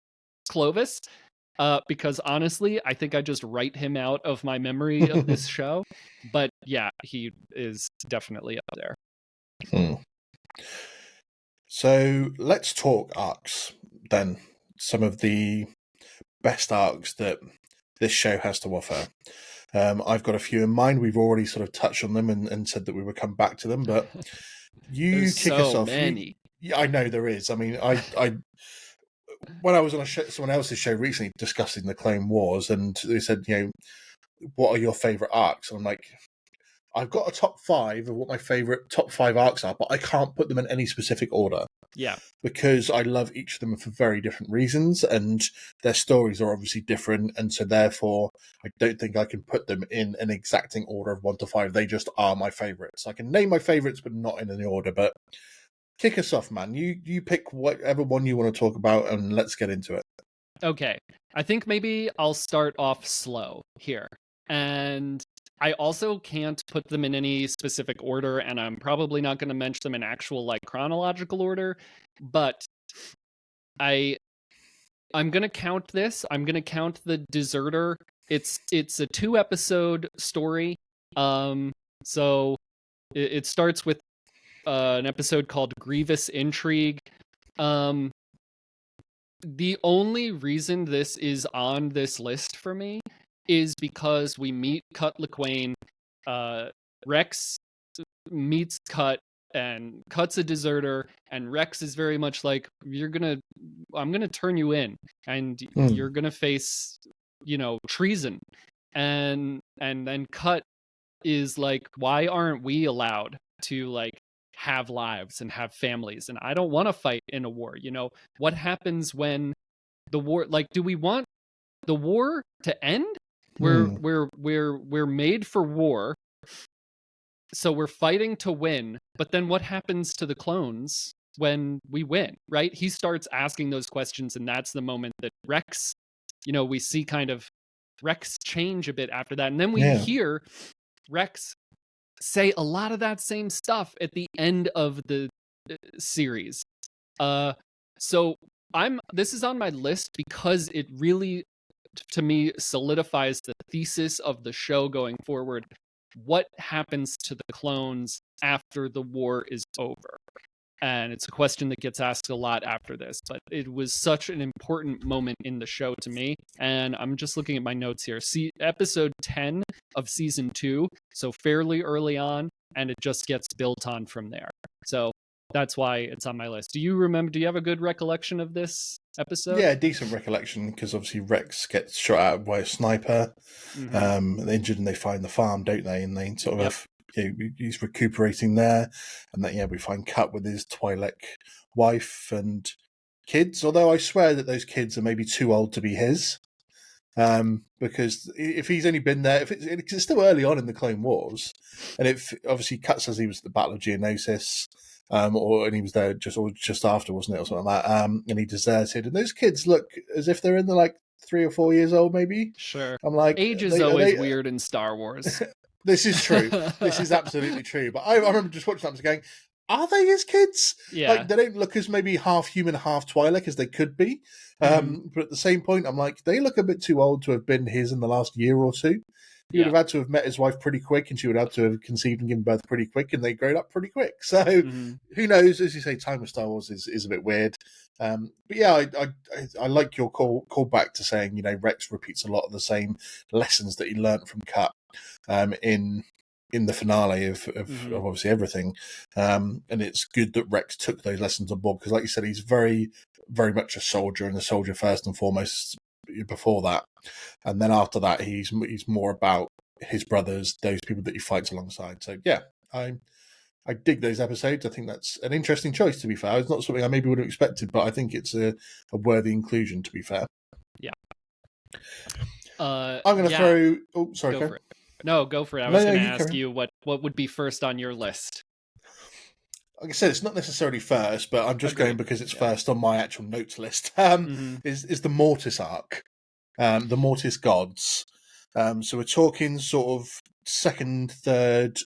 Clovis because honestly, I think I just write him out of my memory of this show. But yeah, he is definitely up there. So let's talk arcs then. Some of the best arcs that this show has to offer. I've got a few in mind. We've already sort of touched on them and said that we would come back to them, but you kick us off. Many. Yeah, I know there is. I mean, I when I was on someone else's show recently discussing the Clone Wars, and they said, what are your favorite arcs? And I'm like, I've got a top 5 of what my favorite top 5 arcs are, but I can't put them in any specific order. Yeah. Because I love each of them for very different reasons, and their stories are obviously different, and so therefore I don't think I can put them in an exacting order of 1 to 5. They just are my favourites. I can name my favourites, but not in any order. But kick us off, man. You pick whatever one you want to talk about, and let's get into it. Okay. I think maybe I'll start off slow here. And I also can't put them in any specific order, and I'm probably not going to mention them in actual like chronological order, but I'm going to count this. I'm going to count the Deserter. It's a 2-episode story. So it starts with an episode called Grievous Intrigue. The only reason this is on this list for me is because we meet Cut Lawquane. Rex meets Cut and Cut's a deserter, and Rex is very much like, I'm gonna turn you in, and you're gonna face, treason. And then Cut is like, why aren't we allowed to like have lives and have families? And I don't want to fight in a war. What happens when the war, like, do we want the war to end? We're made for war, so we're fighting to win, but then what happens to the clones when we win, right? He starts asking those questions, and that's the moment that Rex, we see kind of Rex change a bit after that. And then we hear Rex say a lot of that same stuff at the end of the series. So this is on my list because it really, to me, solidifies the thesis of the show going forward. What happens to the clones after the war is over? And it's a question that gets asked a lot after this, but it was such an important moment in the show to me. And I'm just looking at my notes here. See, episode 10 of season 2, so fairly early on, and it just gets built on from there. So that's why it's on my list. Do you have a good recollection of this episode? Yeah, decent recollection, because obviously Rex gets shot at by a sniper, injured, and they find the farm, don't they? And they sort of he's recuperating there, and then we find Cut with his Twi'lek wife and kids. Although I swear that those kids are maybe too old to be his, because if he's only been there, it's still early on in the Clone Wars, and if obviously Cut says he was at the Battle of Geonosis. And he was there just after, wasn't it, or something like that? And he deserted. And those kids look as if they're in the 3 or 4 years old, maybe. Sure. I'm like, age is always weird in Star Wars. This is true. This is absolutely true. But I remember just watching that and going, are they his kids? Yeah. They don't look as maybe half human, half Twi'lek as they could be. But at the same point, I'm like, they look a bit too old to have been his in the last year or two. He would have had to have met his wife pretty quick, and she would have to have conceived and given birth pretty quick, and they grown up pretty quick. So who knows? As you say, time with Star Wars is a bit weird. But yeah, I like your call back to saying, Rex repeats a lot of the same lessons that he learned from Cut in the finale of obviously everything. And it's good that Rex took those lessons on board, because like you said, he's very, very much a soldier, and a soldier first and foremost before that. And then after that, he's more about his brothers, those people that he fights alongside. So yeah, I dig those episodes. I think that's an interesting choice, to be fair. It's not something I maybe would have expected, but I think it's a worthy inclusion, to be fair. Yeah. I'm going to throw... Oh, sorry, go for it. No, go for it. I was going to ask you what would be first on your list. Like I said, it's not necessarily first, but I'm just going because it's first on my actual notes list. Is the Mortis arc, the Mortis gods. So we're talking sort of second, third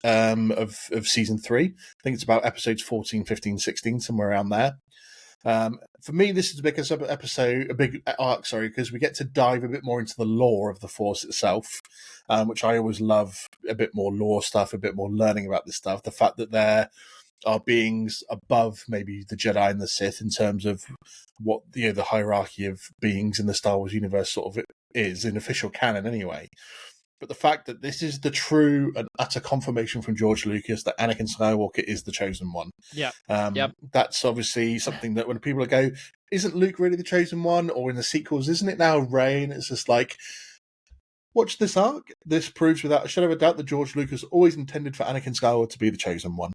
of season 3. I think it's about episodes 14, 15, 16, somewhere around there. For me, this is a big arc, because we get to dive a bit more into the lore of the Force itself, which I always love. A bit more lore stuff, a bit more learning about this stuff. The fact that there are beings above maybe the Jedi and the Sith in terms of what the hierarchy of beings in the Star Wars universe sort of is in official canon anyway. But the fact that this is the true and utter confirmation from George Lucas that Anakin Skywalker is the chosen one. Yeah. That's obviously something that when people go, isn't Luke really the chosen one? Or in the sequels, isn't it now Rey? And it's just like, watch this arc. This proves without a shadow of a doubt that George Lucas always intended for Anakin Skywalker to be the chosen one.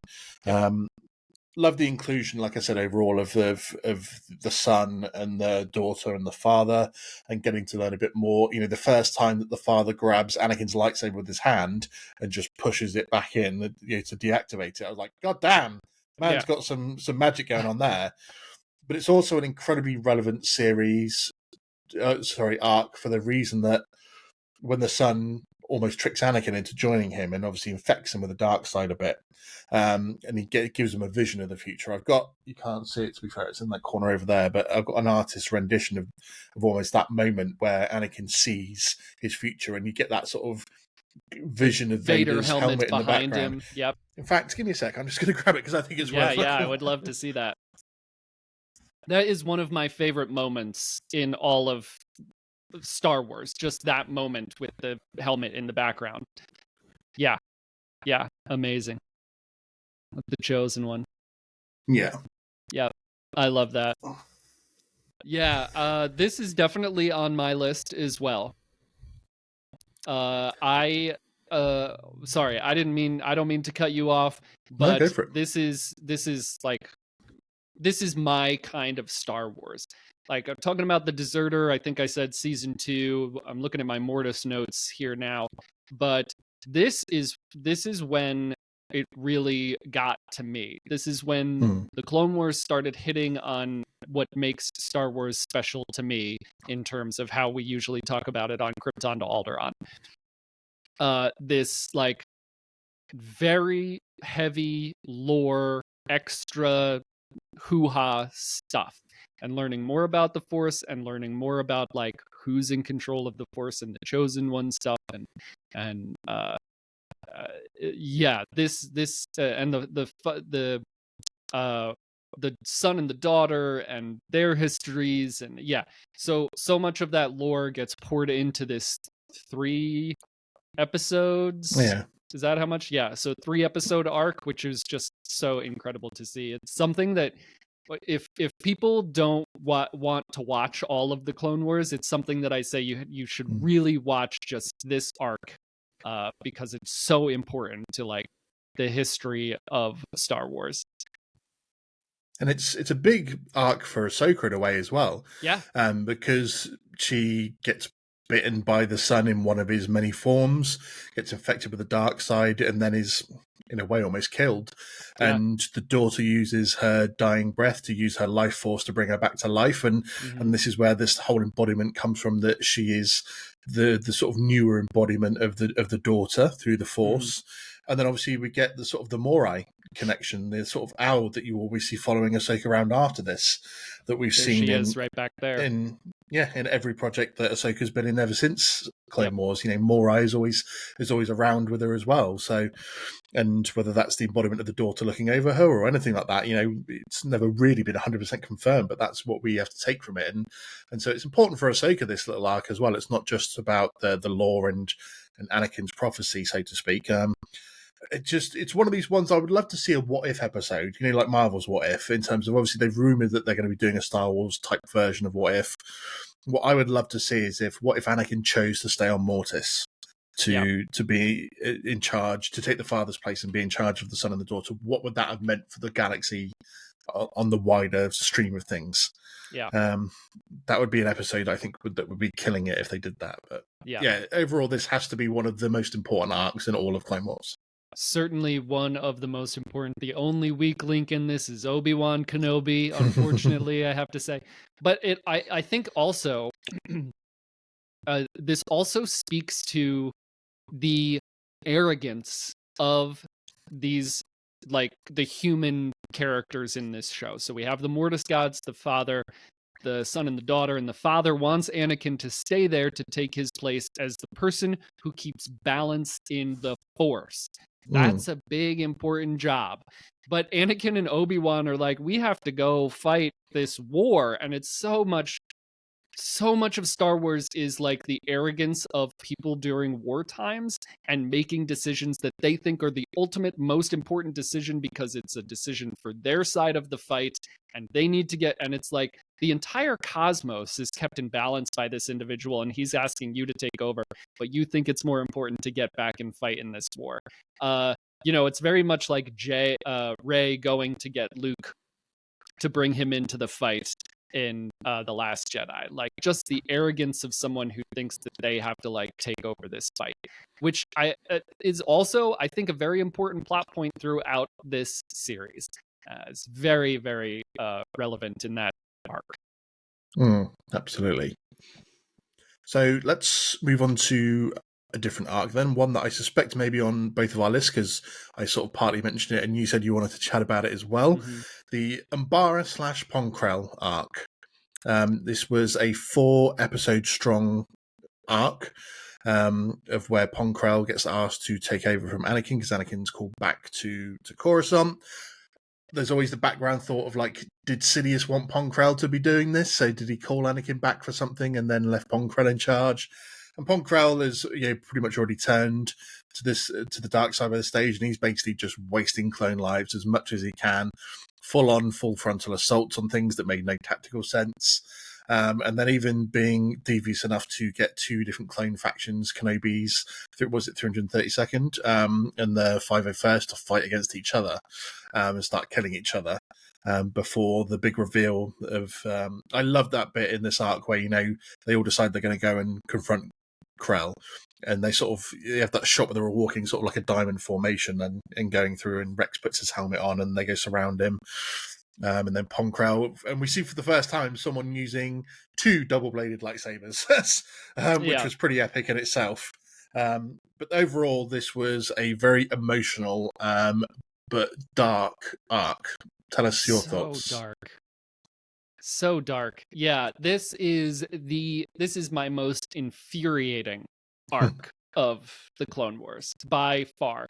Love the inclusion, like I said, overall of the son and the daughter and the father, and getting to learn a bit more. The first time that the father grabs Anakin's lightsaber with his hand and just pushes it back in, to deactivate it, I was like, God damn, man's got some magic going on there. But it's also an incredibly relevant arc, for the reason that when the son almost tricks Anakin into joining him and obviously infects him with the dark side a bit, and he gives him a vision of the future. You can't see it, to be fair, it's in that corner over there, but I've got an artist's rendition of almost that moment where Anakin sees his future, and you get that sort of vision of Vader's helmet in the background. Him. Yep. In fact, give me a sec, I'm just going to grab it because I think it's worth looking at. I would love to see that. That is one of my favorite moments in all of Star Wars, just that moment with the helmet in the background. Yeah, amazing. the chosen one. Yeah. Yeah, I love that. Yeah, this is definitely on my list as well. I sorry, I don't mean to cut you off, No, but go for it. this is my kind of Star Wars. Like, I'm talking about The Deserter. I think I said season 2. I'm looking at my Mortis notes here now, but this is when it really got to me. This is when the Clone Wars started hitting on what makes Star Wars special to me in terms of how we usually talk about it on Krypton to Alderaan. This like very heavy lore, extra hoo-ha stuff, and learning more about the Force and learning more about like who's in control of the Force and the Chosen One stuff, and yeah, this and the son and the daughter and their histories, and yeah, so much of that lore gets poured into this 3 episodes. Yeah. Is that how much? Yeah, so 3 episode arc, which is just so incredible to see. It's something that if people don't want to watch all of the Clone Wars, it's something that I say you should really watch just this arc, because it's so important to like the history of Star Wars. And it's a big arc for Ahsoka in a way as well. Yeah. Because she gets bitten by the sun in one of his many forms, gets infected with the dark side, and then is, in a way, almost killed. Yeah. And the daughter uses her dying breath to use her life force to bring her back to life. And this is where this whole embodiment comes from, that she is the sort of newer embodiment of the daughter through the Force. And then obviously we get the sort of the Morai connection, the sort of owl that you always see following Ahsoka around after this, that we've There seen she is right back there. in every project that Ahsoka's been in ever since Clone Wars. You know, Morai is always around with her as well. So, and whether that's the embodiment of the daughter looking over her or anything like that, you know, it's never really been 100% confirmed, but that's what we have to take from it. And so it's important for Ahsoka, this little arc as well. It's not just about the lore and Anakin's prophecy, so to speak. It's one of these ones I would love to see a what if episode, you know, like Marvel's What If, in terms of, obviously they've rumored that they're going to be doing a Star Wars type version of What If. What I would love to see is what if Anakin chose to stay on Mortis to be in charge, to take the father's place and be in charge of the son and the daughter. What would that have meant for the galaxy on the wider stream of things? Yeah. That would be an episode I think that would be killing it if they did that. But yeah, overall this has to be one of the most important arcs in all of Clone Wars. Certainly one of the most important. The only weak link in this is Obi-Wan Kenobi, unfortunately, I have to say. But I think also this also speaks to the arrogance of these, like, the human characters in this show. So we have the Mortis gods, the father, the son and the daughter, and the father wants Anakin to stay there to take his place as the person who keeps balance in the Force. That's a big, important job. But Anakin and Obi-Wan are like, we have to go fight this war. And it's so much of Star Wars is like the arrogance of people during war times and making decisions that they think are the ultimate most important decision because it's a decision for their side of the fight, and they need to get, and it's like the entire cosmos is kept in balance by this individual, and he's asking you to take over, but you think it's more important to get back and fight in this war. You know, it's very much like Rey going to get Luke to bring him into the fight in The Last Jedi. Like, just the arrogance of someone who thinks that they have to like take over this fight, which is also, I think, a very important plot point throughout this series. It's very, very relevant in that arc. Absolutely. So let's move on to a different arc then, one that I suspect may be on both of our lists, because I sort of partly mentioned it and you said you wanted to chat about it as well. The Umbara / Ponkrell arc. This was a 4-episode strong arc of where Ponkrell gets asked to take over from Anakin, because Anakin's called back to Coruscant. There's always the background thought of, like, did Sidious want Ponkrell to be doing this? So did he call Anakin back for something and then left Ponkrell in charge? And Ponkrell is, you know, pretty much already turned to the dark side of the stage, and he's basically just wasting clone lives as much as he can, full frontal assaults on things that made no tactical sense. And then even being devious enough to get two different clone factions, Kenobi's, was it 332nd, and the 501st, to fight against each other and start killing each other. Before the big reveal of, I love that bit in this arc where, they all decide they're going to go and confront Krell, and they have that shot where they're all walking sort of like a diamond formation and going through, and Rex puts his helmet on and they go surround him. And then Pong Krell, and we see for the first time someone using two double-bladed lightsabers, which was pretty epic in itself. But overall, this was a very emotional but dark arc. Tell us your thoughts. So dark. Yeah, this is my most infuriating arc of the Clone Wars by far.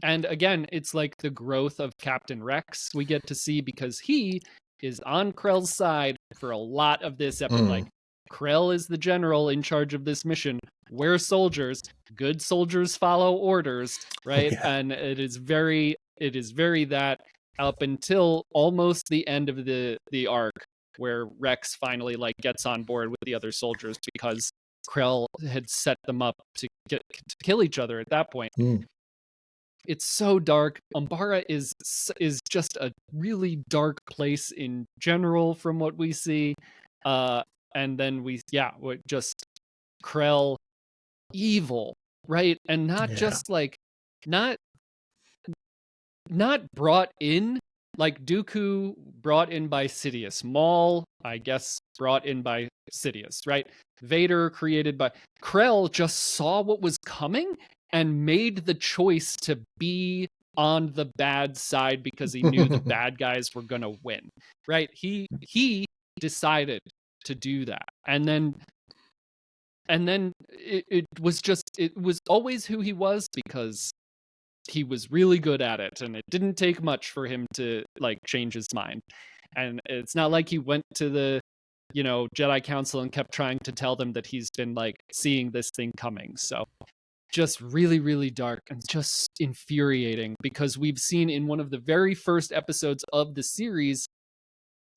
And again, it's like the growth of Captain Rex we get to see, because he is on Krell's side for a lot of this episode. Like, Krell is the general in charge of this mission. We're soldiers. Good soldiers follow orders, right? Yeah. And it is very that, up until almost the end of the arc, where Rex finally gets on board with the other soldiers, because Krell had set them up to kill each other at that point. It's so dark. Umbara is just a really dark place in general from what we see. And then just Krell evil, right? And not just not brought in, like Dooku brought in by Sidious, Maul, I guess, brought in by Sidious, right? Vader created by Krell, just saw what was coming and made the choice to be on the bad side because he knew the bad guys were going to win, right? He decided to do that. And then it was always who he was, because he was really good at it, and it didn't take much for him to change his mind. And it's not like he went to the Jedi Council and kept trying to tell them that he's been seeing this thing coming. So just really, really dark and just infuriating, because we've seen in one of the very first episodes of the series,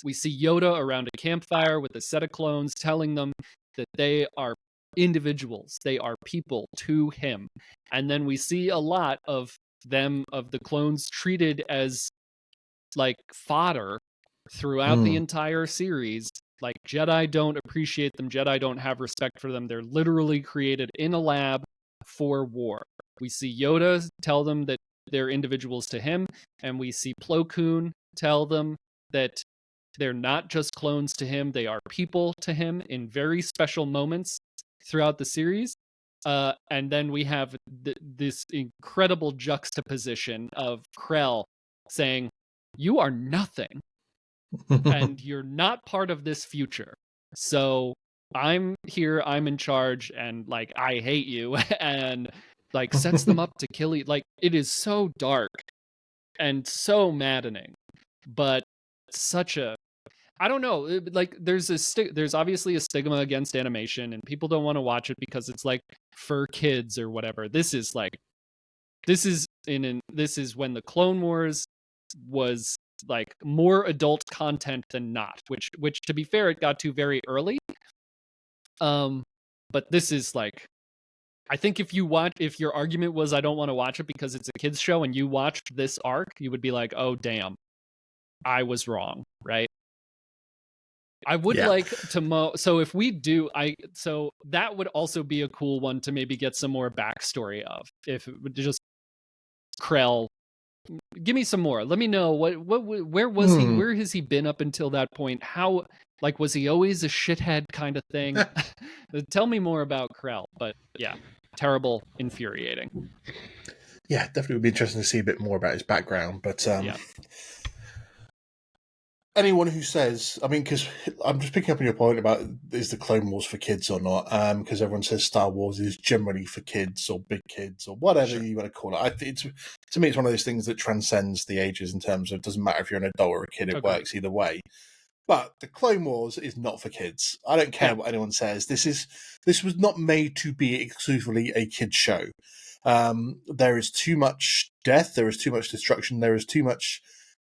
we see Yoda around a campfire with a set of clones, telling them that they are individuals, they are people to him. And then we see a lot of the clones treated as fodder throughout the entire series. Jedi don't appreciate them, Jedi don't have respect for them. They're literally created in a lab for war. We see Yoda tell them that they're individuals to him, and we see Plo Koon tell them that they're not just clones to him, they are people to him in very special moments throughout the series. And then we have this incredible juxtaposition of Krell saying, "You are nothing, and you're not part of this future. So I'm here, I'm in charge, and I hate you," and sets them up to kill you. It is so dark and so maddening, but such a, I don't know, there's obviously a stigma against animation, and people don't want to watch it because it's for kids or whatever. This is when the Clone Wars was more adult content than not, which to be fair, it got to very early. But this is I think if your argument was I don't want to watch it because it's a kids show, and you watched this arc, you would be like, oh damn, I was wrong, right? I would like to so if we do, so that would also be a cool one to maybe get some more backstory of, if it would just Krell. Give me some more. Let me know where was he? Where has he been up until that point? How, was he always a shithead kind of thing? Tell me more about Krell. But yeah, terrible, infuriating. Yeah, definitely would be interesting to see a bit more about his background. But anyone who says, I mean, because I'm just picking up on your point about is the Clone Wars for kids or not, because everyone says Star Wars is generally for kids or big kids or whatever you want to call it. To me, it's one of those things that transcends the ages in terms of, it doesn't matter if you're an adult or a kid, it works either way. But the Clone Wars is not for kids. I don't care what anyone says. This was not made to be exclusively a kids show. There is too much death, there is too much destruction, there is too much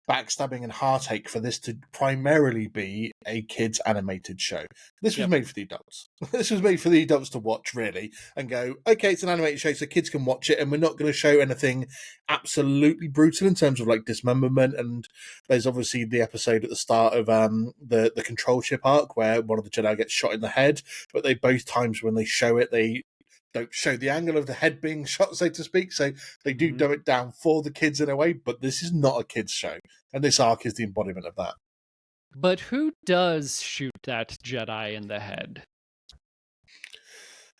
backstabbing and heartache for this to primarily be a kids animated show. This was made for the adults. This was made for the adults to watch, really, and go, okay, it's an animated show, so kids can watch it, and we're not going to show anything absolutely brutal in terms of like dismemberment. And there's obviously the episode at the start of the control chip arc where one of the Jedi gets shot in the head, but they both times when they show it, they don't show the angle of the head being shot, so to speak. So they do dumb it down for the kids in a way, but this is not a kids show. And this arc is the embodiment of that. But who does shoot that Jedi in the head?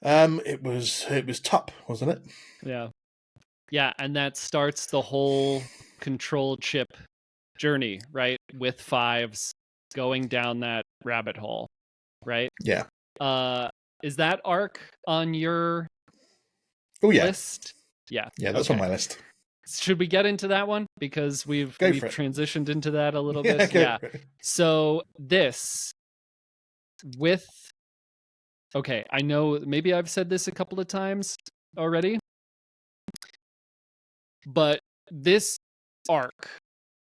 It was Tup, wasn't it? Yeah. Yeah, and that starts the whole control chip journey, right? With Fives going down that rabbit hole, right? Yeah. Is that arc on your list? Yeah. Yeah, that's on my list. Should we get into that one? Because we've transitioned into that a little bit. Yeah. So this with okay, I know maybe I've said this a couple of times already, but this arc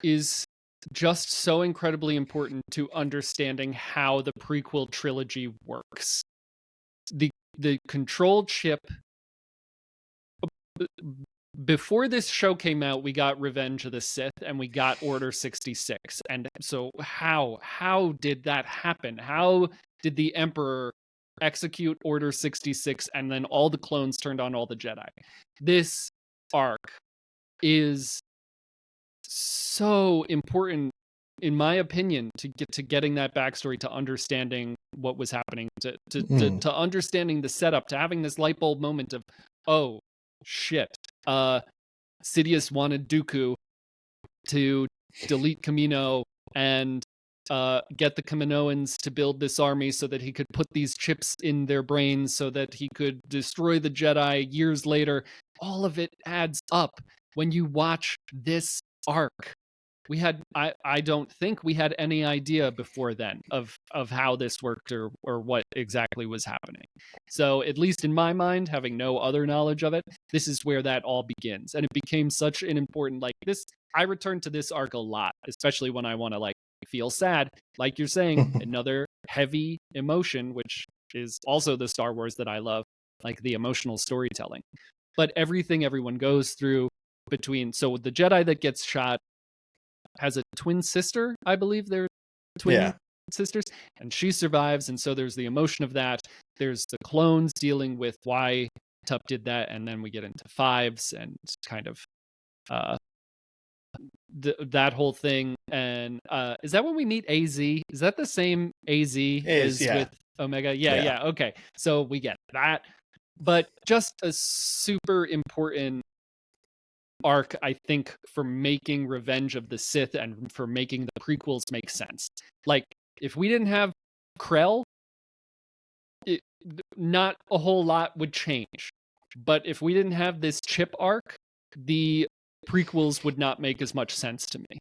is just so incredibly important to understanding how the prequel trilogy works. The control chip, before this show came out, we got Revenge of the Sith and we got Order 66. And so how did that happen? How did the Emperor execute Order 66 and then all the clones turned on all the Jedi? This arc is so important, in my opinion, to get to getting that backstory, to understanding what was happening, to understanding the setup, to having this light bulb moment of, oh shit, Sidious wanted Dooku to delete Kamino and get the Kaminoans to build this army so that he could put these chips in their brains so that he could destroy the Jedi years later. All of it adds up when you watch this arc. We had I don't think we had any idea before then of how this worked or what exactly was happening. So at least in my mind, having no other knowledge of it, this is where that all begins. And it became such an important, like this, I return to this arc a lot, especially when I want to like feel sad. Like you're saying, another heavy emotion, which is also the Star Wars that I love, like the emotional storytelling. But everything everyone goes through between, so the Jedi that gets shot has a twin sister, I believe they're twin sisters, and she survives, and so there's the emotion of that. There's the clones dealing with why Tup did that, and then we get into Fives and kind of that whole thing. And is that when we meet AZ? Is that the same AZ as with Omega? Yeah. Okay, so we get that, but just a super important arc, I think, for making Revenge of the Sith and for making the prequels make sense. Like, if we didn't have Krell, not a whole lot would change. But if we didn't have this chip arc, the prequels would not make as much sense to me.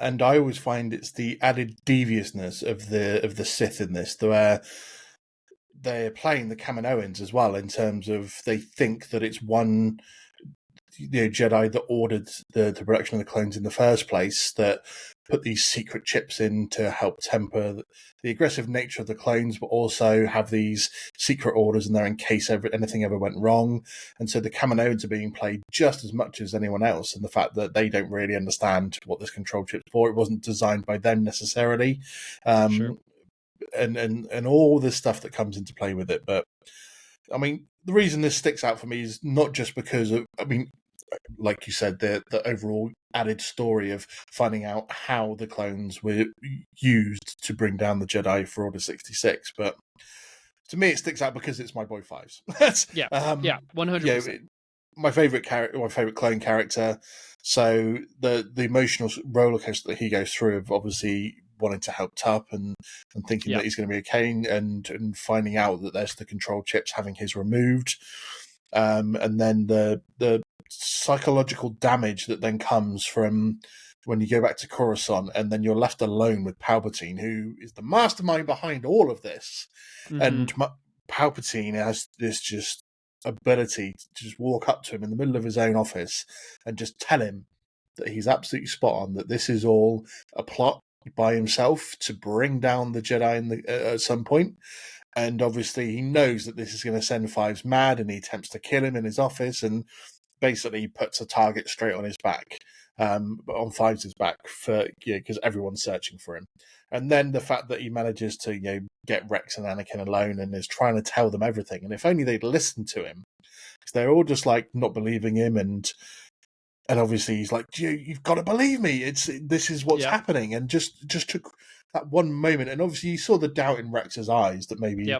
And I always find it's the added deviousness of the Sith in this, where they're playing the Kaminoans as well, in terms of they think that it's one Jedi that ordered the production of the clones in the first place, that put these secret chips in to help temper the aggressive nature of the clones, but also have these secret orders in there in case anything ever went wrong. And so the Kaminoans are being played just as much as anyone else, and the fact that they don't really understand what this control chip's for. It wasn't designed by them necessarily. Sure. And all this stuff that comes into play with it. But I mean, the reason this sticks out for me is not just because of, I mean, like you said, the overall added story of finding out how the clones were used to bring down the Jedi for Order 66. But to me, it sticks out because it's my boy Fives. 100%. My favorite character, my favorite clone character. So the emotional roller coaster that he goes through of obviously wanting to help Tup and thinking that he's going to be okay, and finding out that there's the control chips, having his removed, and then the psychological damage that then comes from when you go back to Coruscant, and then you're left alone with Palpatine, who is the mastermind behind all of this. And Palpatine has this just ability to just walk up to him in the middle of his own office and just tell him that he's absolutely spot on, that this is all a plot by himself to bring down the Jedi at some point. And obviously he knows that this is going to send Fives mad, and he attempts to kill him in his office and basically puts a target straight on his back, on Fives' back, for because everyone's searching for him. And then the fact that he manages to get Rex and Anakin alone and is trying to tell them everything. And if only they'd listened to him, because they're all just like not believing him, and obviously he's like, you've got to believe me. This is what's happening. And just took that one moment, and obviously you saw the doubt in Rex's eyes that maybe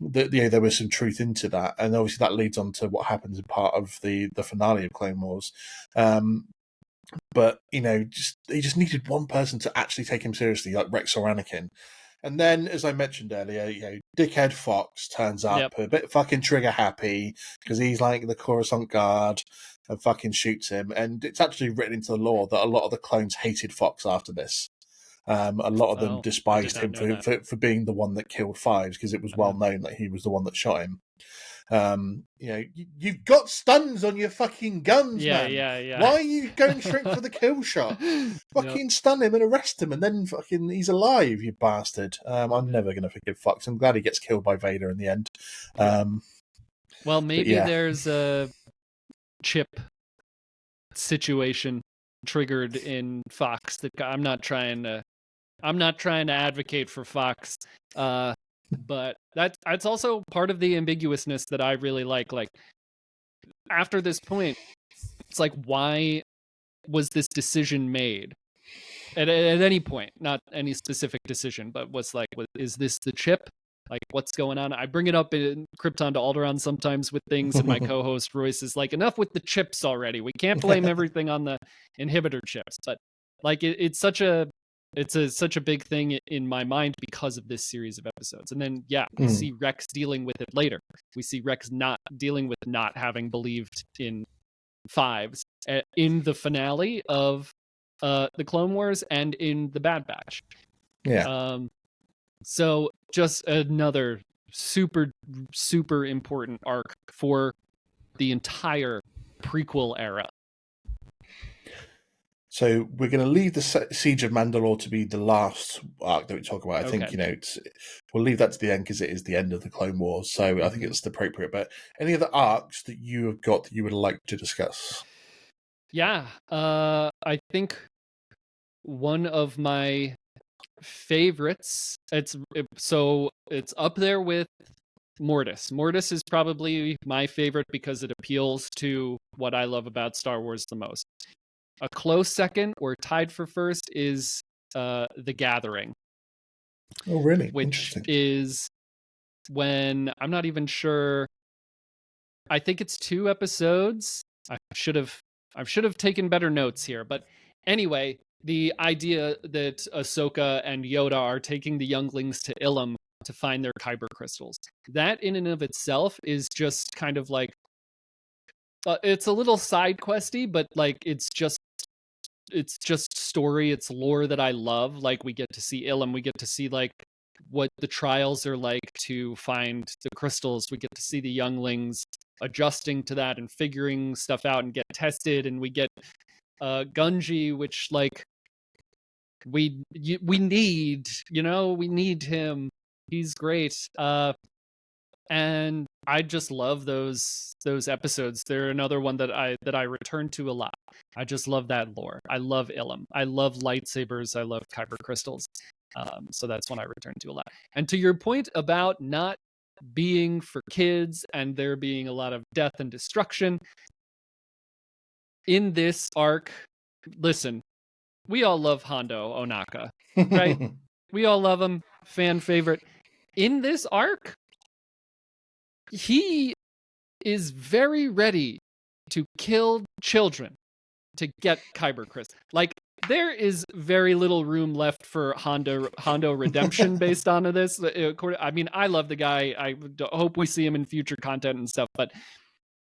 that there was some truth into that, and obviously that leads on to what happens in part of the finale of Clone Wars. But he just needed one person to actually take him seriously, like Rex or Anakin. And then, as I mentioned earlier, Dickhead Fox turns up a bit fucking trigger happy because he's like the Coruscant guard and fucking shoots him. And it's actually written into the law that a lot of the clones hated Fox after this. A lot of them despised him for being the one that killed Fives, because it was well known that he was the one that shot him. You've got stuns on your fucking guns, man. Why are you going straight for the kill shot? Fucking stun him and arrest him, and then fucking he's alive, you bastard. I'm never going to forgive Fox. I'm glad he gets killed by Vader in the end. Well, maybe there's a chip situation triggered in Fox that I'm not trying to advocate for Fox. But that's also part of the ambiguousness that I really like. Like, after this point, it's like, why was this decision made? At any point, not any specific decision, but is this the chip? Like, what's going on? I bring it up in Krypton to Alderaan sometimes with things, and my co-host Royce is like, enough with the chips already. We can't blame everything on the inhibitor chips. But like, it's such a big thing in my mind because of this series of episodes. And then, we see Rex dealing with it later. We see Rex not dealing with not having believed in Fives in the finale of the Clone Wars and in the Bad Batch. So just another super, super important arc for the entire prequel era. So we're going to leave the Siege of Mandalore to be the last arc that we talk about. I think, we'll leave that to the end because it is the end of the Clone Wars. So I think it's appropriate. But any other arcs that you have got that you would like to discuss? Yeah. I think one of my favorites, it's up there with Mortis. Mortis is probably my favorite because it appeals to what I love about Star Wars the most. A close second, or tied for first, is The Gathering. Oh, really? Which is when, I'm not even sure, I think it's 2 episodes. I should have taken better notes here, but anyway, the idea that Ahsoka and Yoda are taking the younglings to Ilum to find their kyber crystals. That in and of itself is just kind of like, it's a little side questy, but like it's just story, it's lore that I love. Like, we get to see Ilum, we get to see like what the trials are like to find the crystals. We get to see the younglings adjusting to that and figuring stuff out and get tested, and we get Gunji, which like we need, we need him. He's great. And I just love those episodes. They're another one that I return to a lot. I just love that lore. I love Ilum. I love lightsabers. I love kyber crystals. So that's one I return to a lot. And to your point about not being for kids and there being a lot of death and destruction in this arc, listen, we all love Hondo Onaka, right? We all love him. Fan favorite. In this arc, he is very ready to kill children to get kyber crystals. Like, there is very little room left for Hondo redemption based on this. I mean, I love the guy. I hope we see him in future content and stuff. But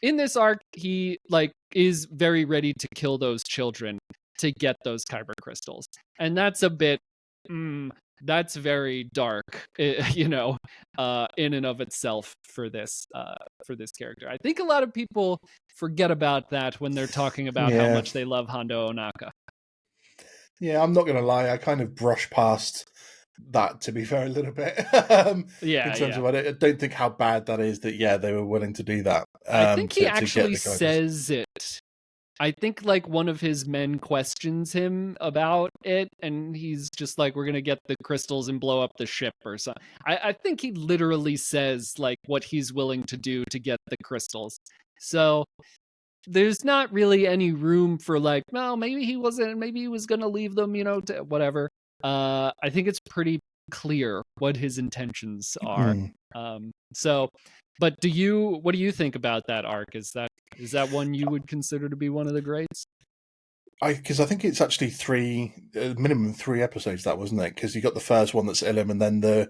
in this arc, he like is very ready to kill those children to get those kyber crystals, and that's a bit. that's very dark, in and of itself for this character. I think a lot of people forget about that when they're talking about how Yeah. much they love Hondo Onaka. Yeah, I'm not going to lie. I kind of brushed past that, to be fair, a little bit. In Yeah, terms yeah. of, I don't think how bad that is that, yeah, they were willing to do that. I think he To get actually the characters. says it. I think like one of his men questions him about it, and he's just like, "We're gonna get the crystals and blow up the ship," or something. I think he literally says like what he's willing to do to get the crystals. So there's not really any room for like, well, maybe he wasn't, maybe he was gonna leave them, to whatever. I think it's pretty clear what his intentions are. Mm. So, but what do you think about that arc? Is that one you would consider to be one of the greats? Because I think it's actually minimum 3 episodes, that wasn't it? Because you got the first one that's Ilum, and then the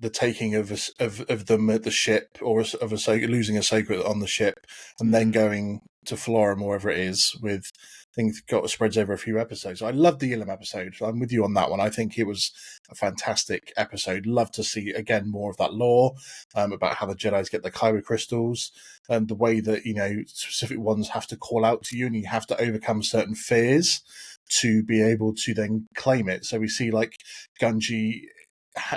taking of them at the ship, or of Ahsoka, losing Ahsoka on the ship, and then going to Florum, or wherever it is, with things spreads over a few episodes. I love the Ilum episode. I'm with you on that one. I think it was a fantastic episode. Love to see again more of that lore, about how the Jedi's get the kyber crystals, and the way that specific ones have to call out to you, and you have to overcome certain fears to be able to then claim it. So we see like Gunji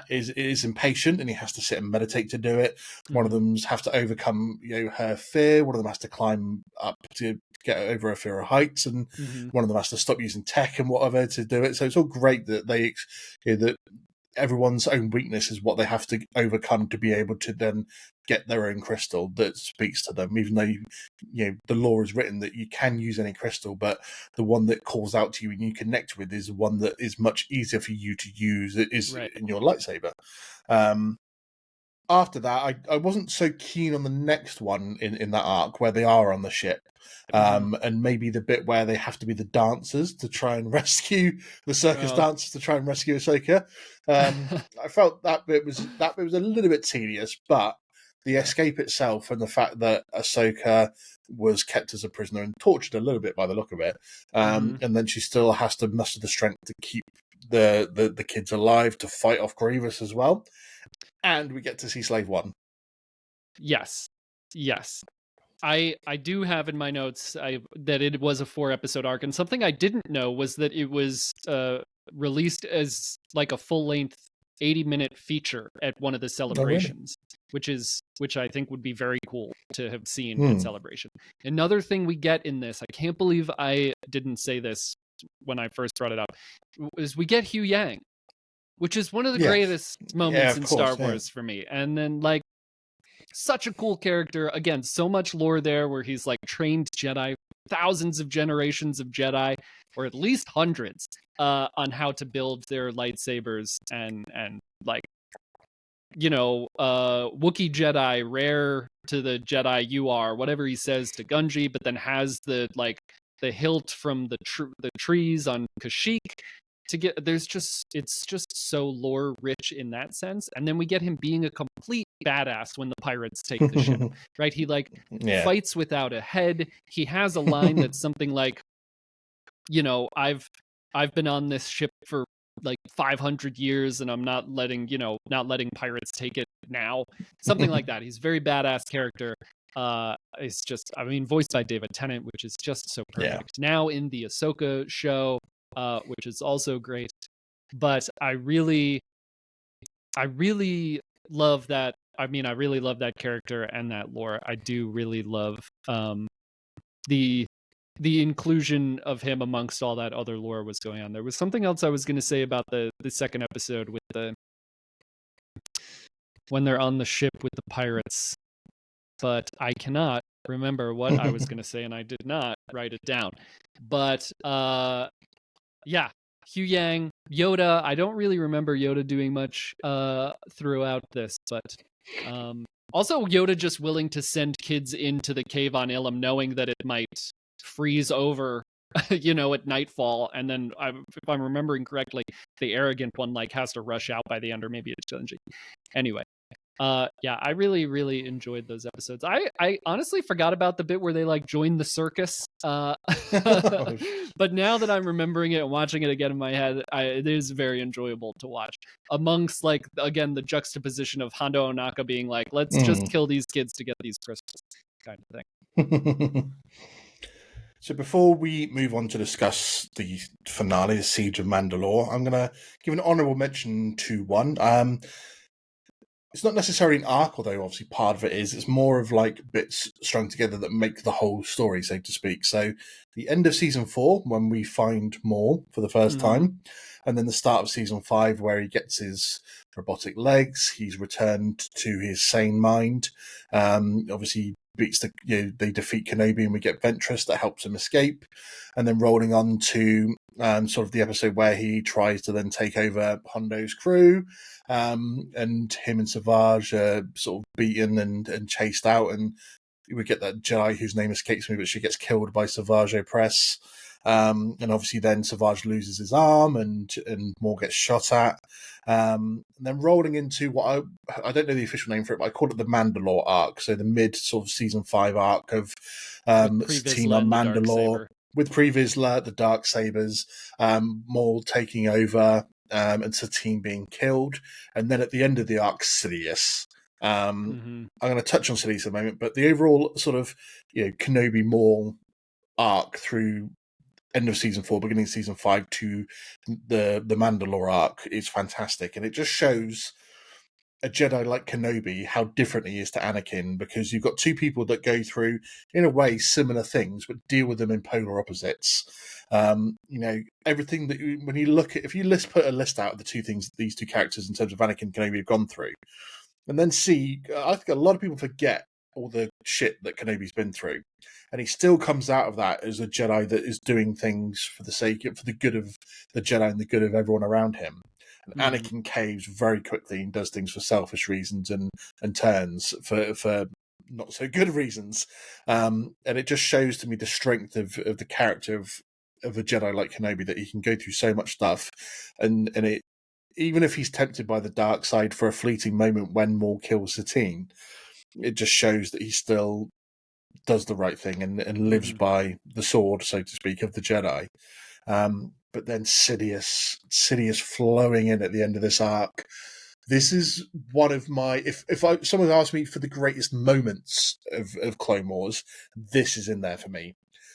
is impatient, and he has to sit and meditate to do it. One of them's have to overcome her fear. One of them has to climb up to get over her fear of heights, and one of them has to stop using tech and whatever to do it. So it's all great that that everyone's own weakness is what they have to overcome to be able to then get their own crystal that speaks to them, even though the law is written that you can use any crystal, but the one that calls out to you and you connect with is one that is much easier for you to use. It is Right. in your lightsaber. After that, I wasn't so keen on the next one in that arc where they are on the ship. And maybe the bit where they have to be the dancers to try and rescue the circus dancers to try and rescue Ahsoka. I felt that bit was a little bit tedious, but the escape itself and the fact that Ahsoka was kept as a prisoner and tortured a little bit by the look of it, and then she still has to muster the strength to keep the kids alive to fight off Grievous as well. And we get to see Slave One. Yes. I do have in my notes that it was a 4-episode arc, and something I didn't know was that it was released as like a full-length 80-minute feature at one of the celebrations, which I think would be very cool to have seen at Celebration. Another thing we get in this, I can't believe I didn't say this when I first brought it up, is we get Hugh Yang, which is one of the greatest moments in Star Wars for me. And then like, such a cool character. Again, so much lore there where he's like trained Jedi, thousands of generations of Jedi, or at least hundreds, on how to build their lightsabers, and like, Wookiee Jedi, rare to the Jedi you are, whatever he says to Gunji, but then has the hilt from the trees on Kashyyyk to get. It's just so lore rich in that sense. And then we get him being a complete badass when the pirates take the ship, right? He fights without a head. He has a line that's something like, I've been on this ship for like 500 years, and I'm not letting pirates take it now. Something like that. He's a very badass character. It's just, voiced by David Tennant, which is just so perfect. Now in the Ahsoka show, which is also great. But I really love that. I really love that character and that lore. I do really love the inclusion of him amongst all that other lore was going on. There was something else I was going to say about the second episode with when they're on the ship with the pirates, but I cannot remember what I was going to say, and I did not write it down. But yeah, Hugh Yang, Yoda. I don't really remember Yoda doing much throughout this, but also Yoda just willing to send kids into the cave on Ilum, knowing that it might freeze over, at nightfall, and then if I'm remembering correctly, the arrogant one has to rush out by the end, or maybe it's Gunji. Anyway, Yeah, I really, really enjoyed those episodes. I honestly forgot about the bit where they like join the circus. But now that I'm remembering it and watching it again in my head, it is very enjoyable to watch. Amongst like again the juxtaposition of Hondo Onaka being like, let's just kill these kids to get these crystals, kind of thing. So before we move on to discuss the finale, the Siege of Mandalore, I'm going to give an honourable mention to one. It's not necessarily an arc, although obviously part of it is. It's more of like bits strung together that make the whole story, so to speak. So the end of season 4, when we find Maul for the first time, and then the start of season 5, where he gets his robotic legs, he's returned to his sane mind. Obviously, beats they defeat Kenobi, and we get Ventress that helps him escape. And then rolling on to sort of the episode where he tries to then take over Hondo's crew. And him and Savage are sort of beaten and chased out, and we get that Jedi whose name escapes me, but she gets killed by Savage Opress. And obviously then Savage loses his arm and Maul gets shot at. And then rolling into what I don't know the official name for it, but I call it the Mandalore arc. So the mid sort of season 5 arc of Satine on Mandalore with Pre Vizsla, the Darksabers, Maul taking over, and Satine being killed. And then at the end of the arc, Sidious. I'm going to touch on Sidious in a moment, but the overall sort of Kenobi Maul arc through end of season 4, beginning of season 5 to the Mandalore arc is fantastic, and it just shows a Jedi like Kenobi how different he is to Anakin, because you've got two people that go through in a way similar things but deal with them in polar opposites. Everything that when you look at, if you put a list out of the two things these two characters in terms of Anakin and Kenobi have gone through, and then see, I think a lot of people forget all the shit that Kenobi's been through, and he still comes out of that as a Jedi that is doing things for the good of the Jedi and the good of everyone around him. And Anakin caves very quickly and does things for selfish reasons and turns for not so good reasons. And it just shows to me the strength of the character of a Jedi like Kenobi, that he can go through so much stuff, and it, even if he's tempted by the dark side for a fleeting moment when Maul kills Satine, it just shows that he still does the right thing and lives by the sword, so to speak, of the Jedi. But then Sidious flowing in at the end of this arc. This is one of my, if someone asked me for the greatest moments of Clone Wars, this is in there for me.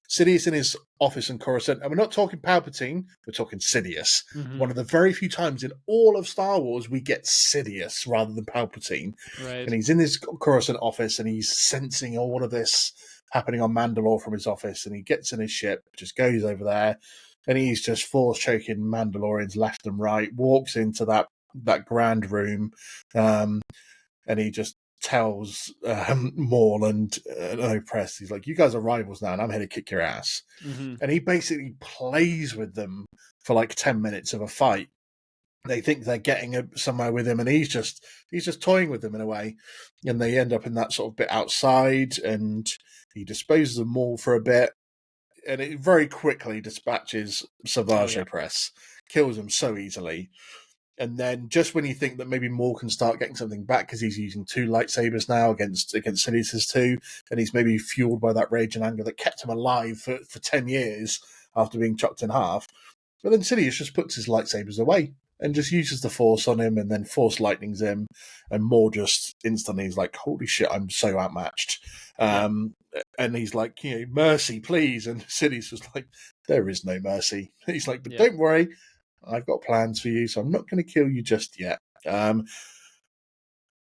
Sidious in his office in Coruscant, and we're not talking Palpatine, we're talking Sidious. One of the very few times in all of Star Wars we get Sidious rather than Palpatine. Right. And he's in his Coruscant office and he's sensing all of this happening on Mandalore from his office, and he gets in his ship, just goes over there, and he's just force choking Mandalorians left and right, walks into that grand room, and he just tells Maul and Opress, he's like, you guys are rivals now and I'm here to kick your ass. And he basically plays with them for like 10 minutes of a fight. They think they're getting somewhere with him, and he's just toying with them in a way, and they end up in that sort of bit outside, and he disposes of Maul for a bit, and it very quickly dispatches Savage Opress, kills him so easily. And then just when you think that maybe Maul can start getting something back because he's using 2 lightsabers now against Sidious's 2, and he's maybe fueled by that rage and anger that kept him alive for 10 years after being chopped in half. But then Sidious just puts his lightsabers away and just uses the Force on him, and then Force lightnings him, and Maul just instantly is like, holy shit, I'm so outmatched. And he's like, mercy, please. And Sidious was like, there is no mercy. He's like, but don't worry, I've got plans for you, so I'm not going to kill you just yet. I'm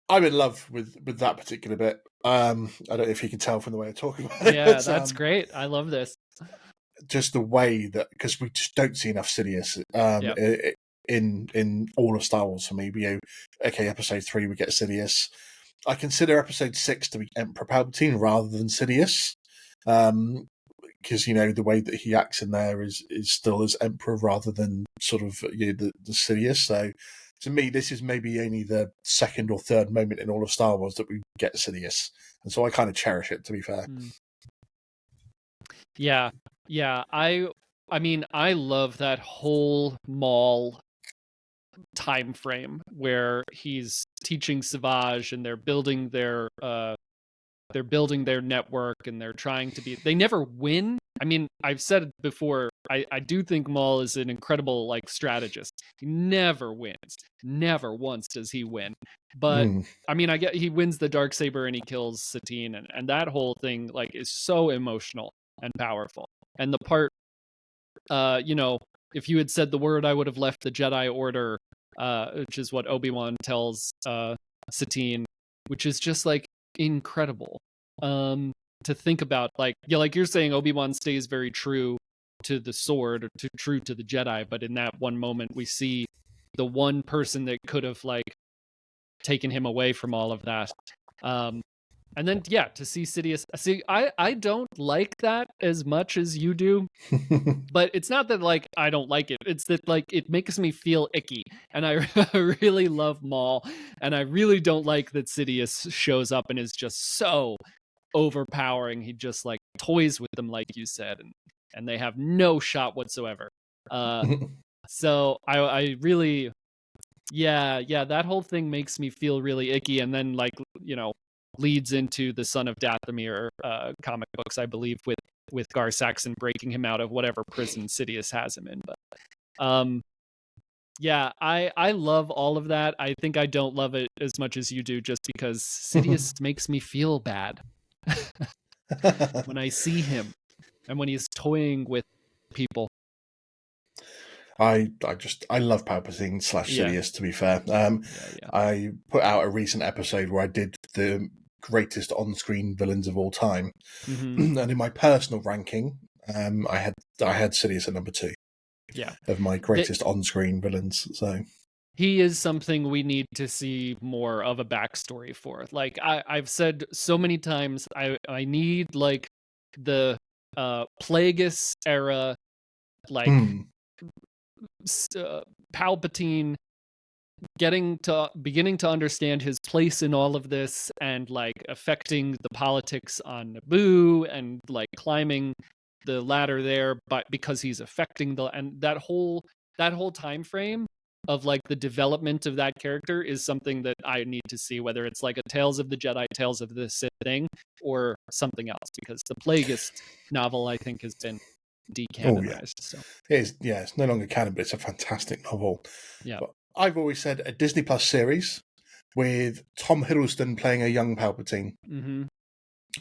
in love with that particular bit. I don't know if you can tell from the way I talk about it. Yeah, that's great. I love this. Just the way that, because we just don't see enough Sidious in all of Star Wars for me. Episode 3 we get Sidious. I consider episode 6 to be Emperor Palpatine rather than Sidious. Because the way that he acts in there is still as Emperor rather than sort of the Sidious. So to me, this is maybe only the second or third moment in all of Star Wars that we get Sidious, and so I kind of cherish it, to be fair. Yeah. I mean, I love that whole Maul time frame where he's teaching Savage and they're building their network and they're trying to be. They never win. I mean, I've said it before. I do think Maul is an incredible like strategist. He never wins. Never once does he win. But I mean, I get he wins the Darksaber and he kills Satine, and that whole thing like is so emotional and powerful. And the part, if you had said the word, I would have left the Jedi Order, which is what Obi-Wan tells Satine, which is just like incredible to think about. Like, yeah, like you're saying, Obi-Wan stays very true to the sword or true to the Jedi, but in that one moment we see the one person that could have like taken him away from all of that. And then to see Sidious. See, I don't like that as much as you do, but it's not that like I don't like it. It's that like it makes me feel icky, and I really love Maul, and I really don't like that Sidious shows up and is just so overpowering. He just like toys with them, like you said, and they have no shot whatsoever. So I really, that whole thing makes me feel really icky, and then like leads into the Son of Dathomir comic books, I believe, with Gar Saxon breaking him out of whatever prison Sidious has him in. But I love all of that. I think I don't love it as much as you do, just because Sidious makes me feel bad when I see him and when he's toying with people. I love Palpatine / Sidious, to be fair. I put out a recent episode where I did the greatest on-screen villains of all time. And in my personal ranking, I had Sidious at number 2 of my greatest on-screen villains. So he is something we need to see more of a backstory for. Like I've said so many times, I need like the Plagueis era, like Palpatine beginning to understand his place in all of this, and like affecting the politics on Naboo, and like climbing the ladder there, but because he's affecting that whole time frame of like the development of that character is something that I need to see, whether it's like a Tales of the Jedi, Tales of the Sith thing, or something else, because the Plagueis novel I think has been decanonized. So it's no longer canon, but it's a fantastic novel. But I've always said a Disney Plus series with Tom Hiddleston playing a young Palpatine.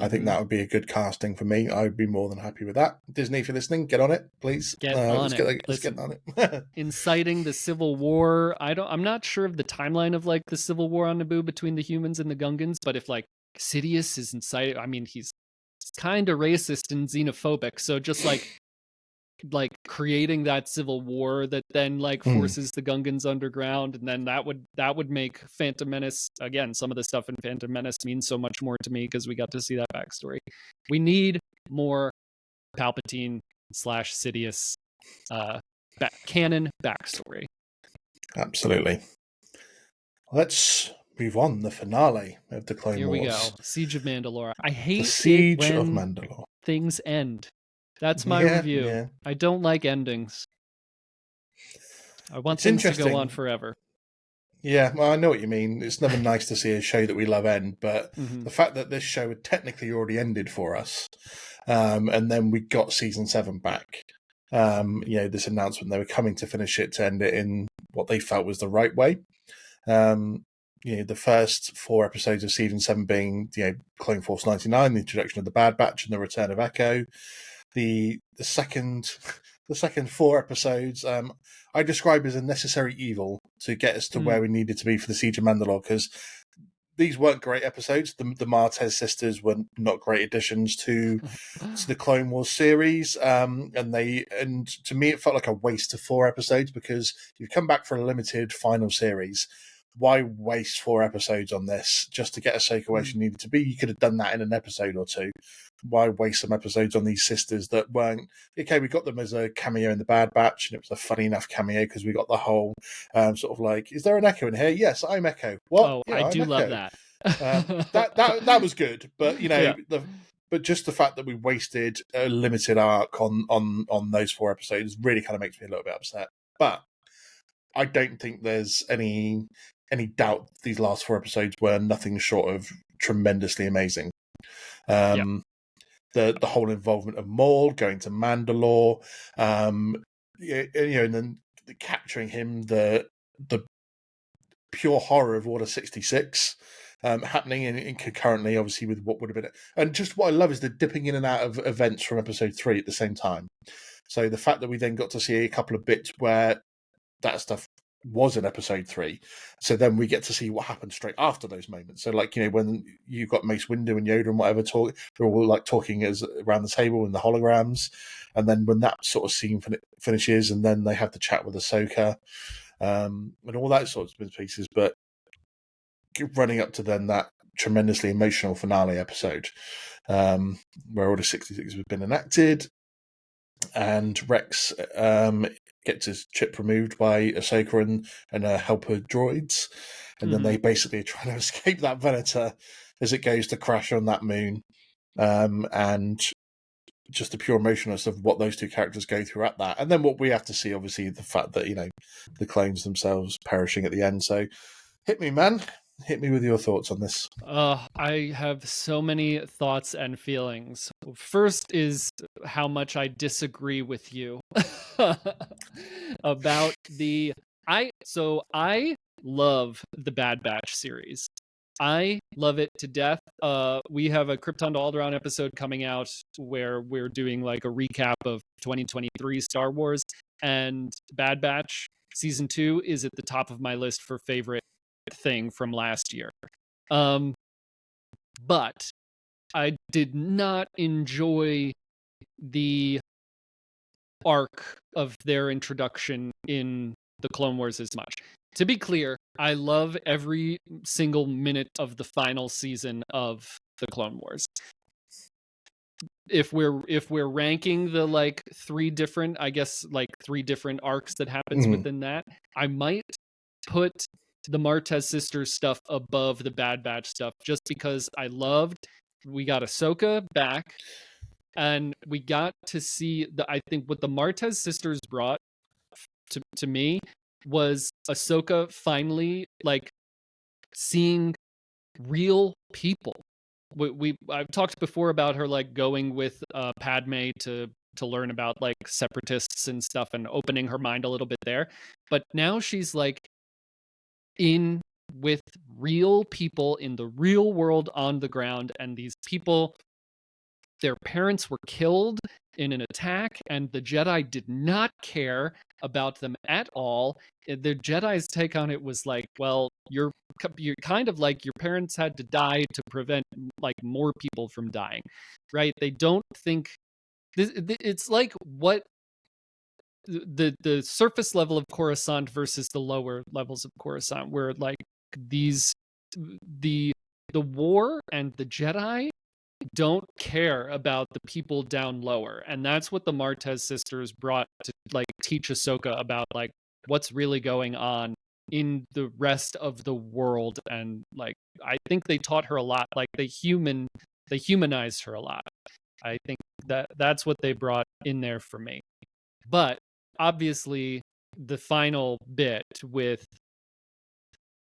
I think that would be a good casting for me. I would be more than happy with that. Disney, if you're listening, get on it, please. Let's get on it. Inciting the Civil War. I'm not sure of the timeline of like the Civil War on Naboo between the humans and the Gungans, but if like Sidious is inciting, I mean, he's kind of racist and xenophobic, so just like creating that civil war that then like forces the Gungans underground, and then that would make Phantom Menace, again, some of the stuff in Phantom Menace means so much more to me because we got to see that backstory. We need more Palpatine / Sidious canon backstory. Absolutely. Let's move on. The finale of the Clone Wars. Here we go. Siege of Mandalore. I hate the Siege it when of Mandalore. Things end. That's my review. Yeah. I don't like endings. I want things to go on forever. Yeah, well, I know what you mean. It's never nice to see a show that we love end, but the fact that this show had technically already ended for us, and then we got season 7 back. This announcement they were coming to finish it, to end it in what they felt was the right way. The first 4 episodes of season 7 being Clone Force 99, the introduction of the Bad Batch and the return of Echo. The second 4 episodes I describe as a necessary evil to get us to where we needed to be for the Siege of Mandalore, because these weren't great episodes. The Martez sisters were not great additions to the Clone Wars series, and to me it felt like a waste of 4 episodes, because you've come back for a limited final series. Why waste 4 episodes on this just to get Ahsoka where she needed to be? You could have done that in an episode or 2. Why waste some episodes on these sisters that weren't... Okay, we got them as a cameo in the Bad Batch, and it was a funny enough cameo because we got the whole sort of like, is there an Echo in here? Yes, I'm Echo. What? Oh, yeah, I do love that. That was good, but but just the fact that we wasted a limited arc on those 4 episodes really kind of makes me a little bit upset. But I don't think there's any doubt these last 4 episodes were nothing short of tremendously amazing. The whole involvement of Maul going to Mandalore, and then capturing him, the pure horror of Order 66 happening in concurrently, obviously, with what would have been it. And just what I love is the dipping in and out of events from episode 3 at the same time. So the fact that we then got to see a couple of bits where that stuff was in episode 3, so then we get to see what happened straight after those moments. So, like, when you've got Mace Windu and Yoda and whatever talk, they're all like talking as around the table in the holograms, and then when that sort of scene finishes, and then they have the chat with Ahsoka, and all that sorts of pieces. But running up to then that tremendously emotional finale episode, where Order 66 has been enacted, and Rex gets his chip removed by Ahsoka and her helper droids, and then they basically are trying to escape that Venator as it goes to crash on that moon, and just the pure emotionalness of what those two characters go through at that, and then what we have to see, obviously, the fact that the clones themselves perishing at the end. So, hit me, man. Hit me with your thoughts on this. I have so many thoughts and feelings. First is how much I disagree with you about I love the Bad Batch series. I love it to death. We have a Krypton to Alderaan episode coming out where we're doing like a recap of 2023 Star Wars, and Bad Batch season 2 is at the top of my list for favorite thing from last year. But I did not enjoy the arc of their introduction in the Clone Wars as much. To be clear, I love every single minute of the final season of the Clone Wars. If we're ranking the like three different arcs that happens within that, I might put the Martez sisters stuff above the Bad Batch stuff, just because we got Ahsoka back, and we got to see I think what the Martez sisters brought to me was Ahsoka finally like seeing real people. I've talked before about her like going with Padme to learn about like separatists and stuff and opening her mind a little bit there, but now she's like in with real people in the real world on the ground, and these people, their parents were killed in an attack, and the Jedi did not care about them at all. The Jedi's take on it was like, well, you're kind of like your parents had to die to prevent like more people from dying, right? They don't think it's like what the surface level of Coruscant versus the lower levels of Coruscant, where like the war and the Jedi don't care about the people down lower, and that's what the Martez sisters brought to like teach Ahsoka about like what's really going on in the rest of the world. And like I think they taught her a lot, like they humanized her a lot. I think that's what they brought in there for me. But obviously the final bit with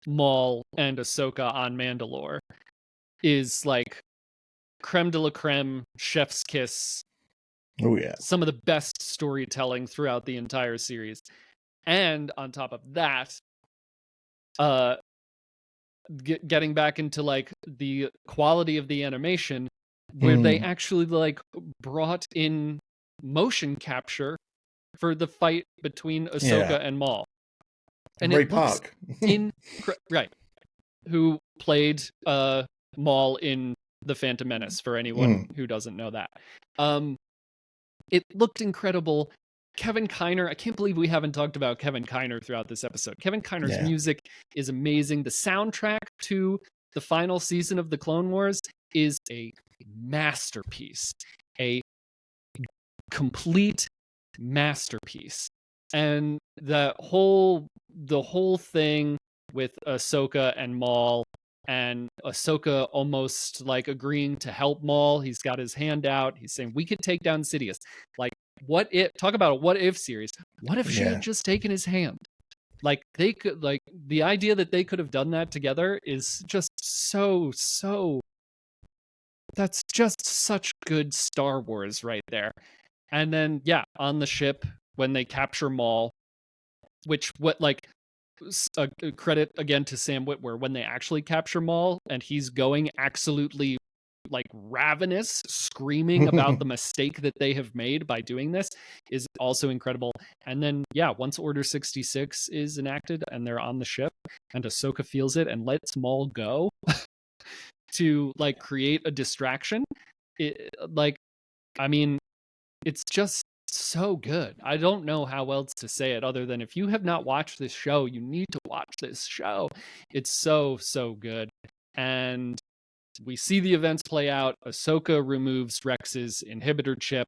Maul and Ahsoka on Mandalore is like creme de la creme, chef's kiss. Oh yeah, some of the best storytelling throughout the entire series. And on top of that, getting back into like the quality of the animation, where they actually like brought in motion capture for the fight between Ahsoka and Maul. And Ray it looks Park. right, who played Maul in The Phantom Menace, for anyone who doesn't know that. It looked incredible. Kevin Kiner, I can't believe we haven't talked about Kevin Kiner throughout this episode. Kevin Kiner's music is amazing. The soundtrack to the final season of The Clone Wars is a masterpiece, a complete masterpiece. And the whole thing with Ahsoka and Maul, and Ahsoka almost like agreeing to help Maul. He's got his hand out. He's saying, we could take down Sidious. Like, what if, talk about a what if series. What if she had just taken his hand? Like they could, like the idea that they could have done that together is just so that's just such good Star Wars right there. And then yeah, on the ship when they capture Maul, which what like credit again to Sam Witwer when they actually capture Maul and he's going absolutely like ravenous, screaming about the mistake that they have made by doing this is also incredible. And then yeah, once Order 66 is enacted and they're on the ship and Ahsoka feels it and lets Maul go to like create a distraction, like I mean, it's just so good. I don't know how else to say it other than if you have not watched this show, you need to watch this show. It's so good. And we see the events play out. Ahsoka removes Rex's inhibitor chip.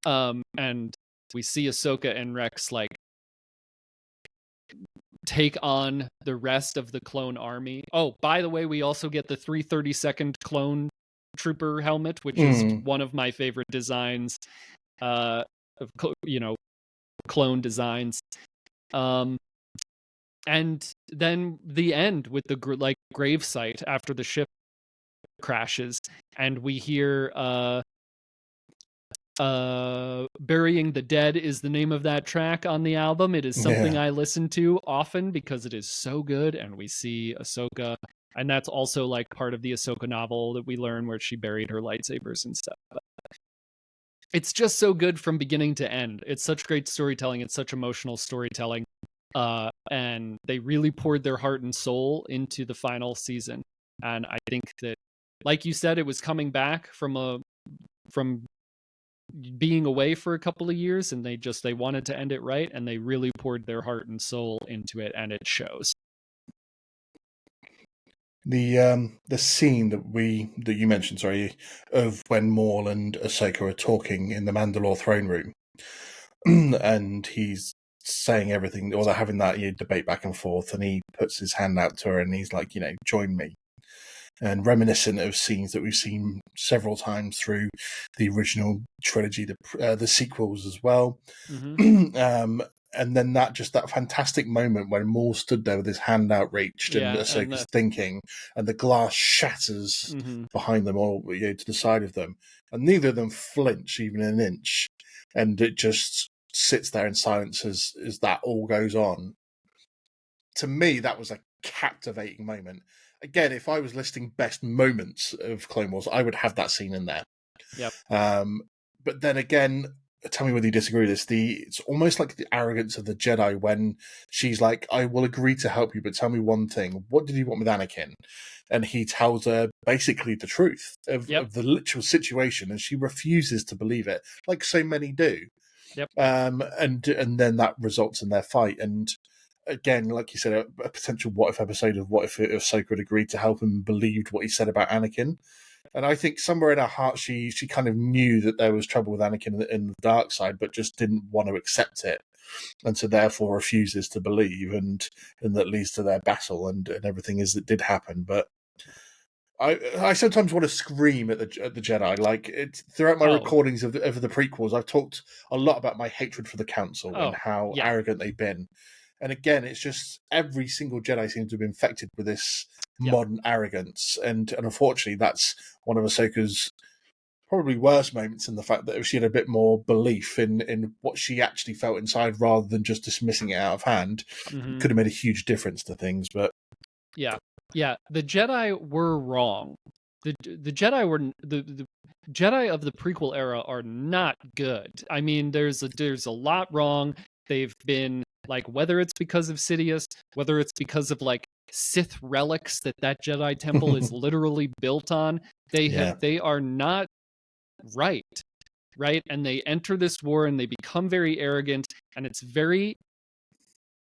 And we see Ahsoka and Rex like take on the rest of the clone army. Oh, by the way, we also get the 332nd clone trooper helmet, which is one of my favorite designs of clone designs. And then the end with the like grave site after the ship crashes, and we hear Burying the Dead is the name of that track on the album. It is something I listen to often because it is so good. And we see Ahsoka, and that's also like part of the Ahsoka novel that we learn where she buried her lightsabers and stuff. It's just so good from beginning to end. It's such great storytelling. It's such emotional storytelling. And they really poured their heart and soul into the final season. And I think that, like you said, it was coming back from being away for a couple of years, and they wanted to end it right, and they really poured their heart and soul into it, and it shows. The scene that you mentioned, sorry, of when Maul and Ahsoka are talking in the Mandalore throne room, and he's saying everything, or they're having that debate back and forth, and he puts his hand out to her, and he's like, join me, and reminiscent of scenes that we've seen several times through the original trilogy, the sequels as well. Mm-hmm. And then that fantastic moment when Maul stood there with his hand outreached and Ahsoka's thinking, and the glass shatters behind them all, to the side of them, and neither of them flinch even an inch, and it just sits there in silence as that all goes on. To me, that was a captivating moment. Again, if I was listing best moments of Clone Wars, I would have that scene in there. Yep. But then again, tell me whether you disagree with this. It's almost like the arrogance of the Jedi when she's like, I will agree to help you, but tell me one thing. What did you want with Anakin? And he tells her basically the truth of the literal situation, and she refuses to believe it, like so many do. Yep. And then that results in their fight. And again, like you said, a potential what if episode of what if Ahsoka had agreed to help him and believed what he said about Anakin. And I think somewhere in her heart, she kind of knew that there was trouble with Anakin in the dark side, but just didn't want to accept it, and so therefore refuses to believe, and that leads to their battle and everything that did happen. But I sometimes want to scream at the Jedi. Like throughout my recordings of the prequels, I've talked a lot about my hatred for the Council and how arrogant they've been. And again, it's just every single Jedi seems to have been infected with this modern arrogance. And unfortunately, that's one of Ahsoka's probably worst moments, in the fact that if she had a bit more belief in what she actually felt inside rather than just dismissing it out of hand, it could have made a huge difference to things. But yeah, the Jedi were wrong. The Jedi were the Jedi of the prequel era are not good. I mean, there's a lot wrong. They've been like, whether it's because of Sidious, whether it's because of like Sith relics that Jedi temple is literally built on, they are not right, and they enter this war and they become very arrogant, and it's very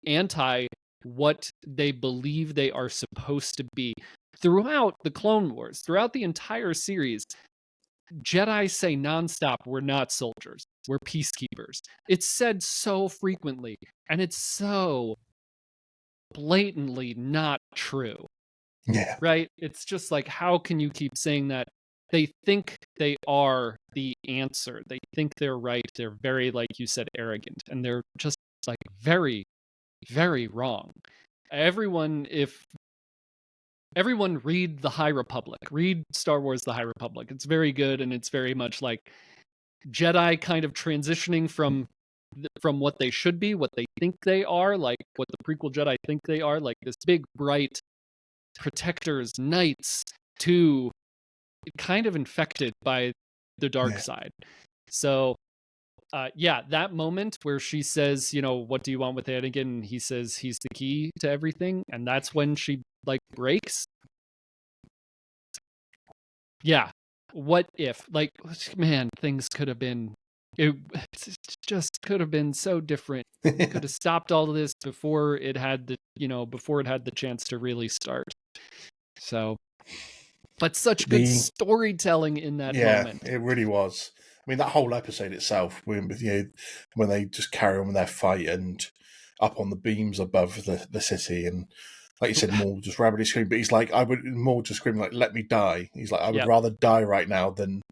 anti what they believe they are supposed to be. Throughout the Clone Wars, throughout the entire series, Jedi say nonstop, we're not soldiers, we're peacekeepers. It's said so frequently, and it's so blatantly not true. Yeah. Right? It's just like, how can you keep saying that? They think they are the answer. They think they're right. They're very, like you said, arrogant. And they're just like very very wrong. Everyone read The High Republic. Read Star Wars The High Republic. It's very good, and it's very much like Jedi kind of transitioning from what they should be, what they think they are, like what the prequel Jedi think they are, like this big bright protectors, knights, to kind of infected by the dark side. So yeah, that moment where she says, you know, what do you want with Anakin? And he says he's the key to everything, and that's when she like breaks. Yeah. What if, like, man, things could have been, it just could have been so different. Could have stopped all of this before it had the chance to really start. So, but such good storytelling in that moment. It really was. I mean, that whole episode itself, when they just carry on with their fight and up on the beams above the city, and like you said, Maul just rapidly screaming. But he's like, Maul just screaming like, "Let me die." He's like, I would rather die right now than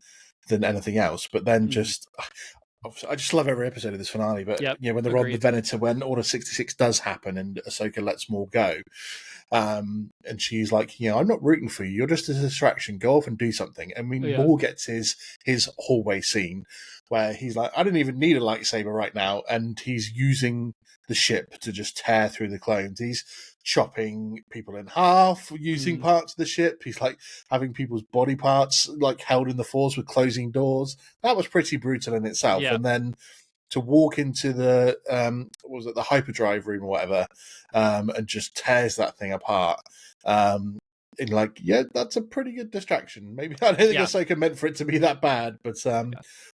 anything else. But then I just love every episode of this finale. But when they're on the Venator, when Order 66 does happen and Ahsoka lets Maul go, and she's like, I'm not rooting for you. You're just a distraction. Go off and do something. I mean, Maul gets his hallway scene where he's like, I don't even need a lightsaber right now, and he's using the ship to just tear through the clones. He's chopping people in half using parts of the ship. He's like having people's body parts like held in the Force with closing doors. That was pretty brutal in itself. And then to walk into the the hyperdrive room or whatever, and just tears that thing apart. And like, that's a pretty good distraction. Maybe I don't think Ahsoka meant for it to be that bad, but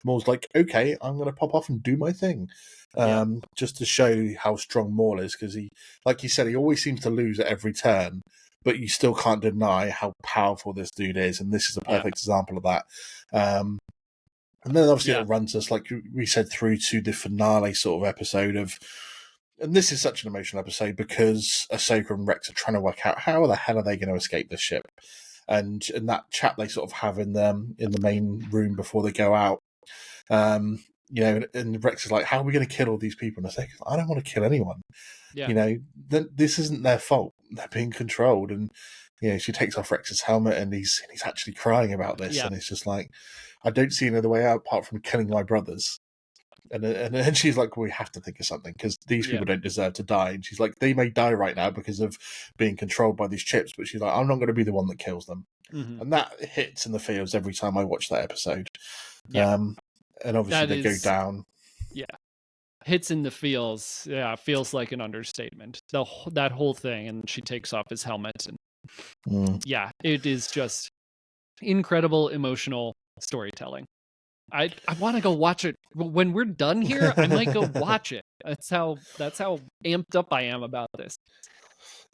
Maul's like, okay, I'm going to pop off and do my thing, just to show how strong Maul is, because he, like you said, he always seems to lose at every turn, but you still can't deny how powerful this dude is, and this is a perfect example of that. And then obviously it runs us, like we said, through to the finale sort of episode of. And this is such an emotional episode because Ahsoka and Rex are trying to work out how the hell are they going to escape this ship, and that chat they sort of have in the main room before they go out. And Rex is like, "How are we going to kill all these people?" And Ahsoka's like, "I don't want to kill anyone. This isn't their fault. They're being controlled." And she takes off Rex's helmet, and he's actually crying about this, and it's just like, I don't see another way out apart from killing my brothers. And then she's like, we have to think of something because these people don't deserve to die. And she's like, they may die right now because of being controlled by these chips, but she's like, I'm not going to be the one that kills them. And that hits in the feels every time I watch that episode. And obviously they go down. Yeah. Hits in the feels. Yeah, feels like an understatement. That whole thing. And she takes off his helmet. And it is just incredible emotional storytelling. I want to go watch it when we're done here. I might go watch it. That's how amped up I am about this.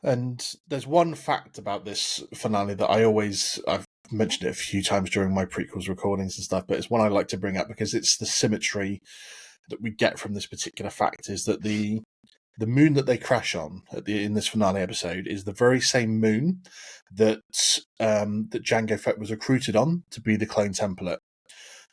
And there's one fact about this finale that I've mentioned it a few times during my prequels recordings and stuff, but it's one I like to bring up because it's the symmetry that we get from this particular fact, is that the moon that they crash on in this finale episode is the very same moon that that Jango Fett was recruited on to be the clone template.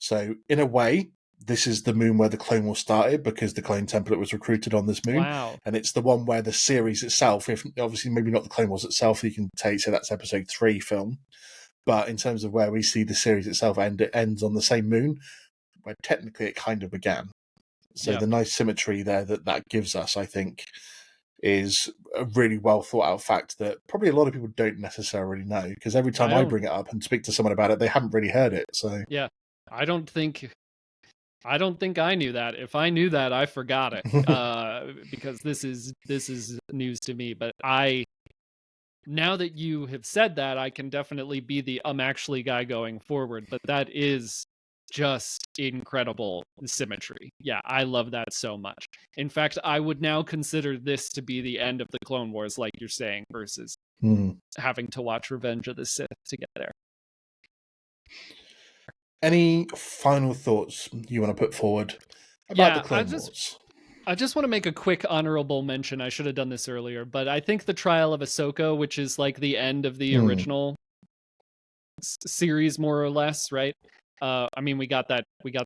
So, in a way, this is the moon where the Clone Wars started because the clone template was recruited on this moon. Wow. And it's the one where the series itself, if obviously maybe not the Clone Wars itself, you can say that's episode 3 film. But in terms of where we see the series itself end, it ends on the same moon where technically it kind of began. So the nice symmetry there that gives us, I think, is a really well thought out fact that probably a lot of people don't necessarily know, because every time I bring it up and speak to someone about it, they haven't really heard it. So yeah. I don't think I knew that. If I knew that, I forgot it, because this is news to me. But now that you have said that, I can definitely be the actually guy going forward. But that is just incredible symmetry. Yeah, I love that so much. In fact, I would now consider this to be the end of the Clone Wars, like you're saying, versus having to watch Revenge of the Sith to get there. Any final thoughts you want to put forward about the Clone Wars? I just want to make a quick honorable mention. I should have done this earlier, but I think the Trial of Ahsoka, which is like the end of the original series, more or less, right? I mean, we got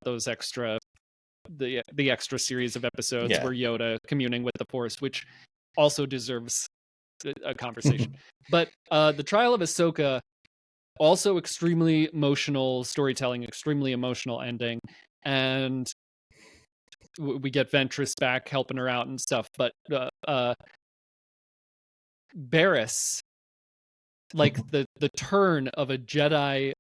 those extra, the extra series of episodes where Yoda communing with the Force, which also deserves a conversation. But the trial of Ahsoka, also extremely emotional storytelling, extremely emotional ending, and we get Ventress back helping her out and stuff. But Barriss, like the turn of a Jedi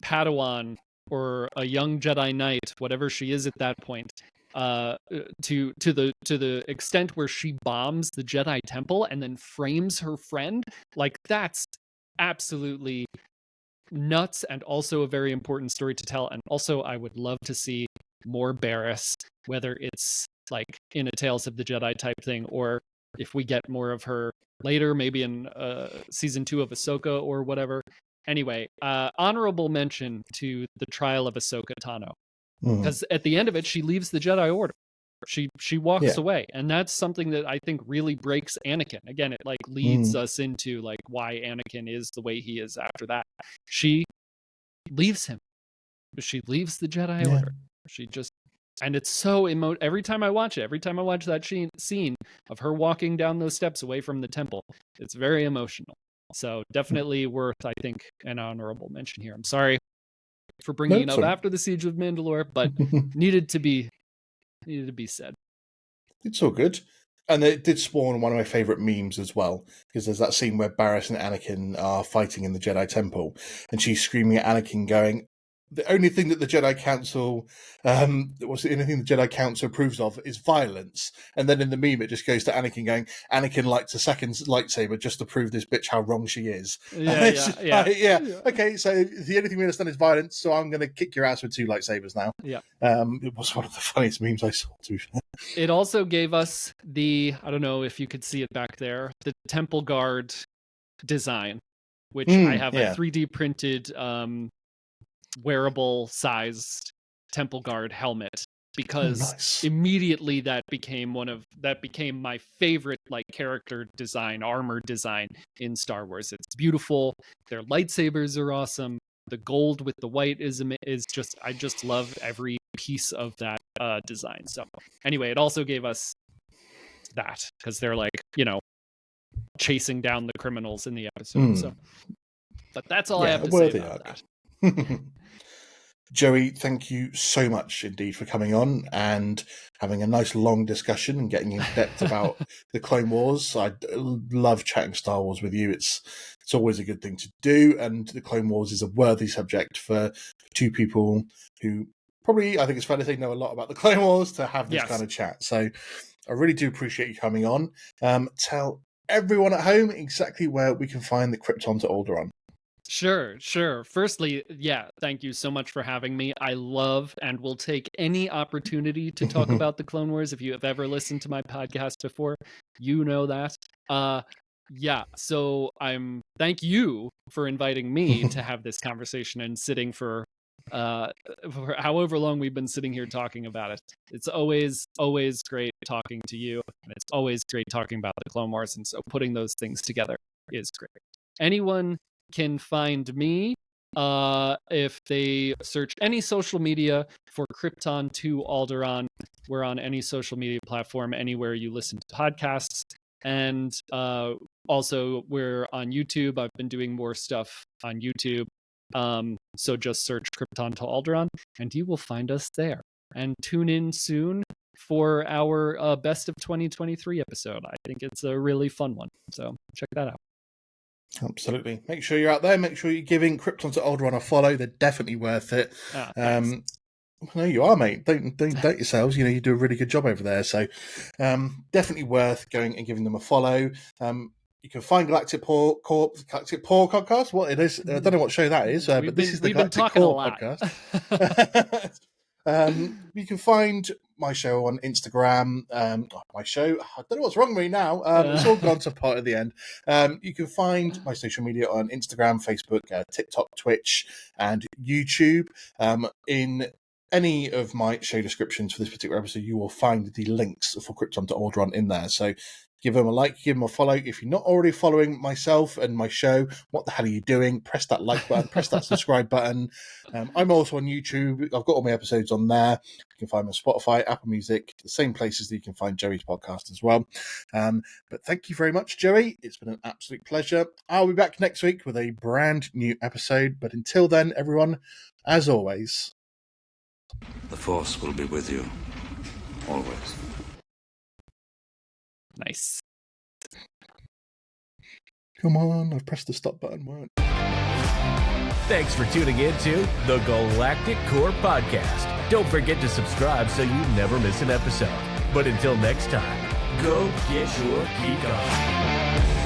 Padawan or a young Jedi Knight, whatever she is at that point, to the extent where she bombs the Jedi Temple and then frames her friend, like that's absolutely nuts, and also a very important story to tell. And also, I would love to see more Barriss, whether it's like in a Tales of the Jedi type thing, or if we get more of her later, maybe in season 2 of Ahsoka or whatever. Anyway, honorable mention to the trial of Ahsoka Tano, because at the end of it, she leaves the Jedi Order. She walks away, and that's something that I think really breaks Anakin. Again, it like leads us into like why Anakin is the way he is after that. She leaves him. She leaves the Jedi Order. She just, and it's so every time I watch it, every time I watch that scene of her walking down those steps away from the temple, it's very emotional. So definitely worth, I think, an honorable mention here. I'm sorry for bringing it up after the Siege of Mandalore, but needed to be said. It's all good. And it did spawn one of my favourite memes as well, because there's that scene where Barriss and Anakin are fighting in the Jedi Temple, and she's screaming at Anakin, going, the only thing that the Jedi Council, what's the only thing the Jedi Council approves of is violence. And then in the meme, it just goes to Anakin going, Anakin lights a second lightsaber just to prove this bitch how wrong she is. Yeah. Okay, so the only thing we understand is violence, so I'm going to kick your ass with 2 lightsabers now. Yeah. It was one of the funniest memes I saw, to be fair. It also gave us I don't know if you could see it back there, the Temple Guard design, which I have a 3D printed wearable sized Temple Guard helmet, because immediately that became my favorite like character design, armor design in Star Wars. It's beautiful. Their lightsabers are awesome. The gold with the white is just, I just love every piece of that design. So anyway, it also gave us that, because they're like, chasing down the criminals in the episode. So, but that's all I have to say about that. Joey, thank you so much indeed for coming on and having a nice long discussion and getting in depth about the Clone Wars. I love chatting Star Wars with you. It's always a good thing to do, and the Clone Wars is a worthy subject for 2 people who probably, I think it's fair to say, know a lot about the Clone Wars to have this kind of chat. So I really do appreciate you coming on. Tell everyone at home exactly where we can find the Krypton to Alderaan. Sure. Firstly, thank you so much for having me. I love and will take any opportunity to talk about the Clone Wars. If you have ever listened to my podcast before, you know that. So thank you for inviting me to have this conversation and sitting for however long we've been sitting here talking about it. It's always great talking to you, and it's always great talking about the Clone Wars, and so putting those things together is great. Anyone can find me if they search any social media for Krypton to Alderaan. We're on any social media platform, anywhere you listen to podcasts. And also, we're on YouTube. I've been doing more stuff on YouTube. So just search Krypton to Alderaan, and you will find us there. And tune in soon for our Best of 2023 episode. I think it's a really fun one. So check that out. Absolutely. Make sure you're out there. Make sure you're giving Krypton to Alderaan a follow. They're definitely worth it. No, you are, mate. Don't doubt yourselves. You do a really good job over there. So definitely worth going and giving them a follow. You can find Galactic Paw podcast. What it is, I don't know what show that is, but this is the Galactic Paw podcast. You can find my show on Instagram. My show, I don't know what's wrong with me now. It's all gone to pot at the end. You can find my social media on Instagram, Facebook, TikTok, Twitch, and YouTube. In any of my show descriptions for this particular episode, you will find the links for Krypton to Alderaan in there. So give them a like, give them a follow. If you're not already following myself and my show, what the hell are you doing? Press that like button, press that subscribe button. I'm also on YouTube. I've got all my episodes on there. You can find me on Spotify, Apple Music, the same places that you can find Joey's podcast as well. But thank you very much, Joey. It's been an absolute pleasure. I'll be back next week with a brand new episode. But until then, everyone, as always, the Force will be with you, always. Nice. Come on, I've pressed the stop button. Won't. Thanks for tuning in to the Galactic Core Podcast. Don't forget to subscribe so you never miss an episode. But until next time, go get your geek on.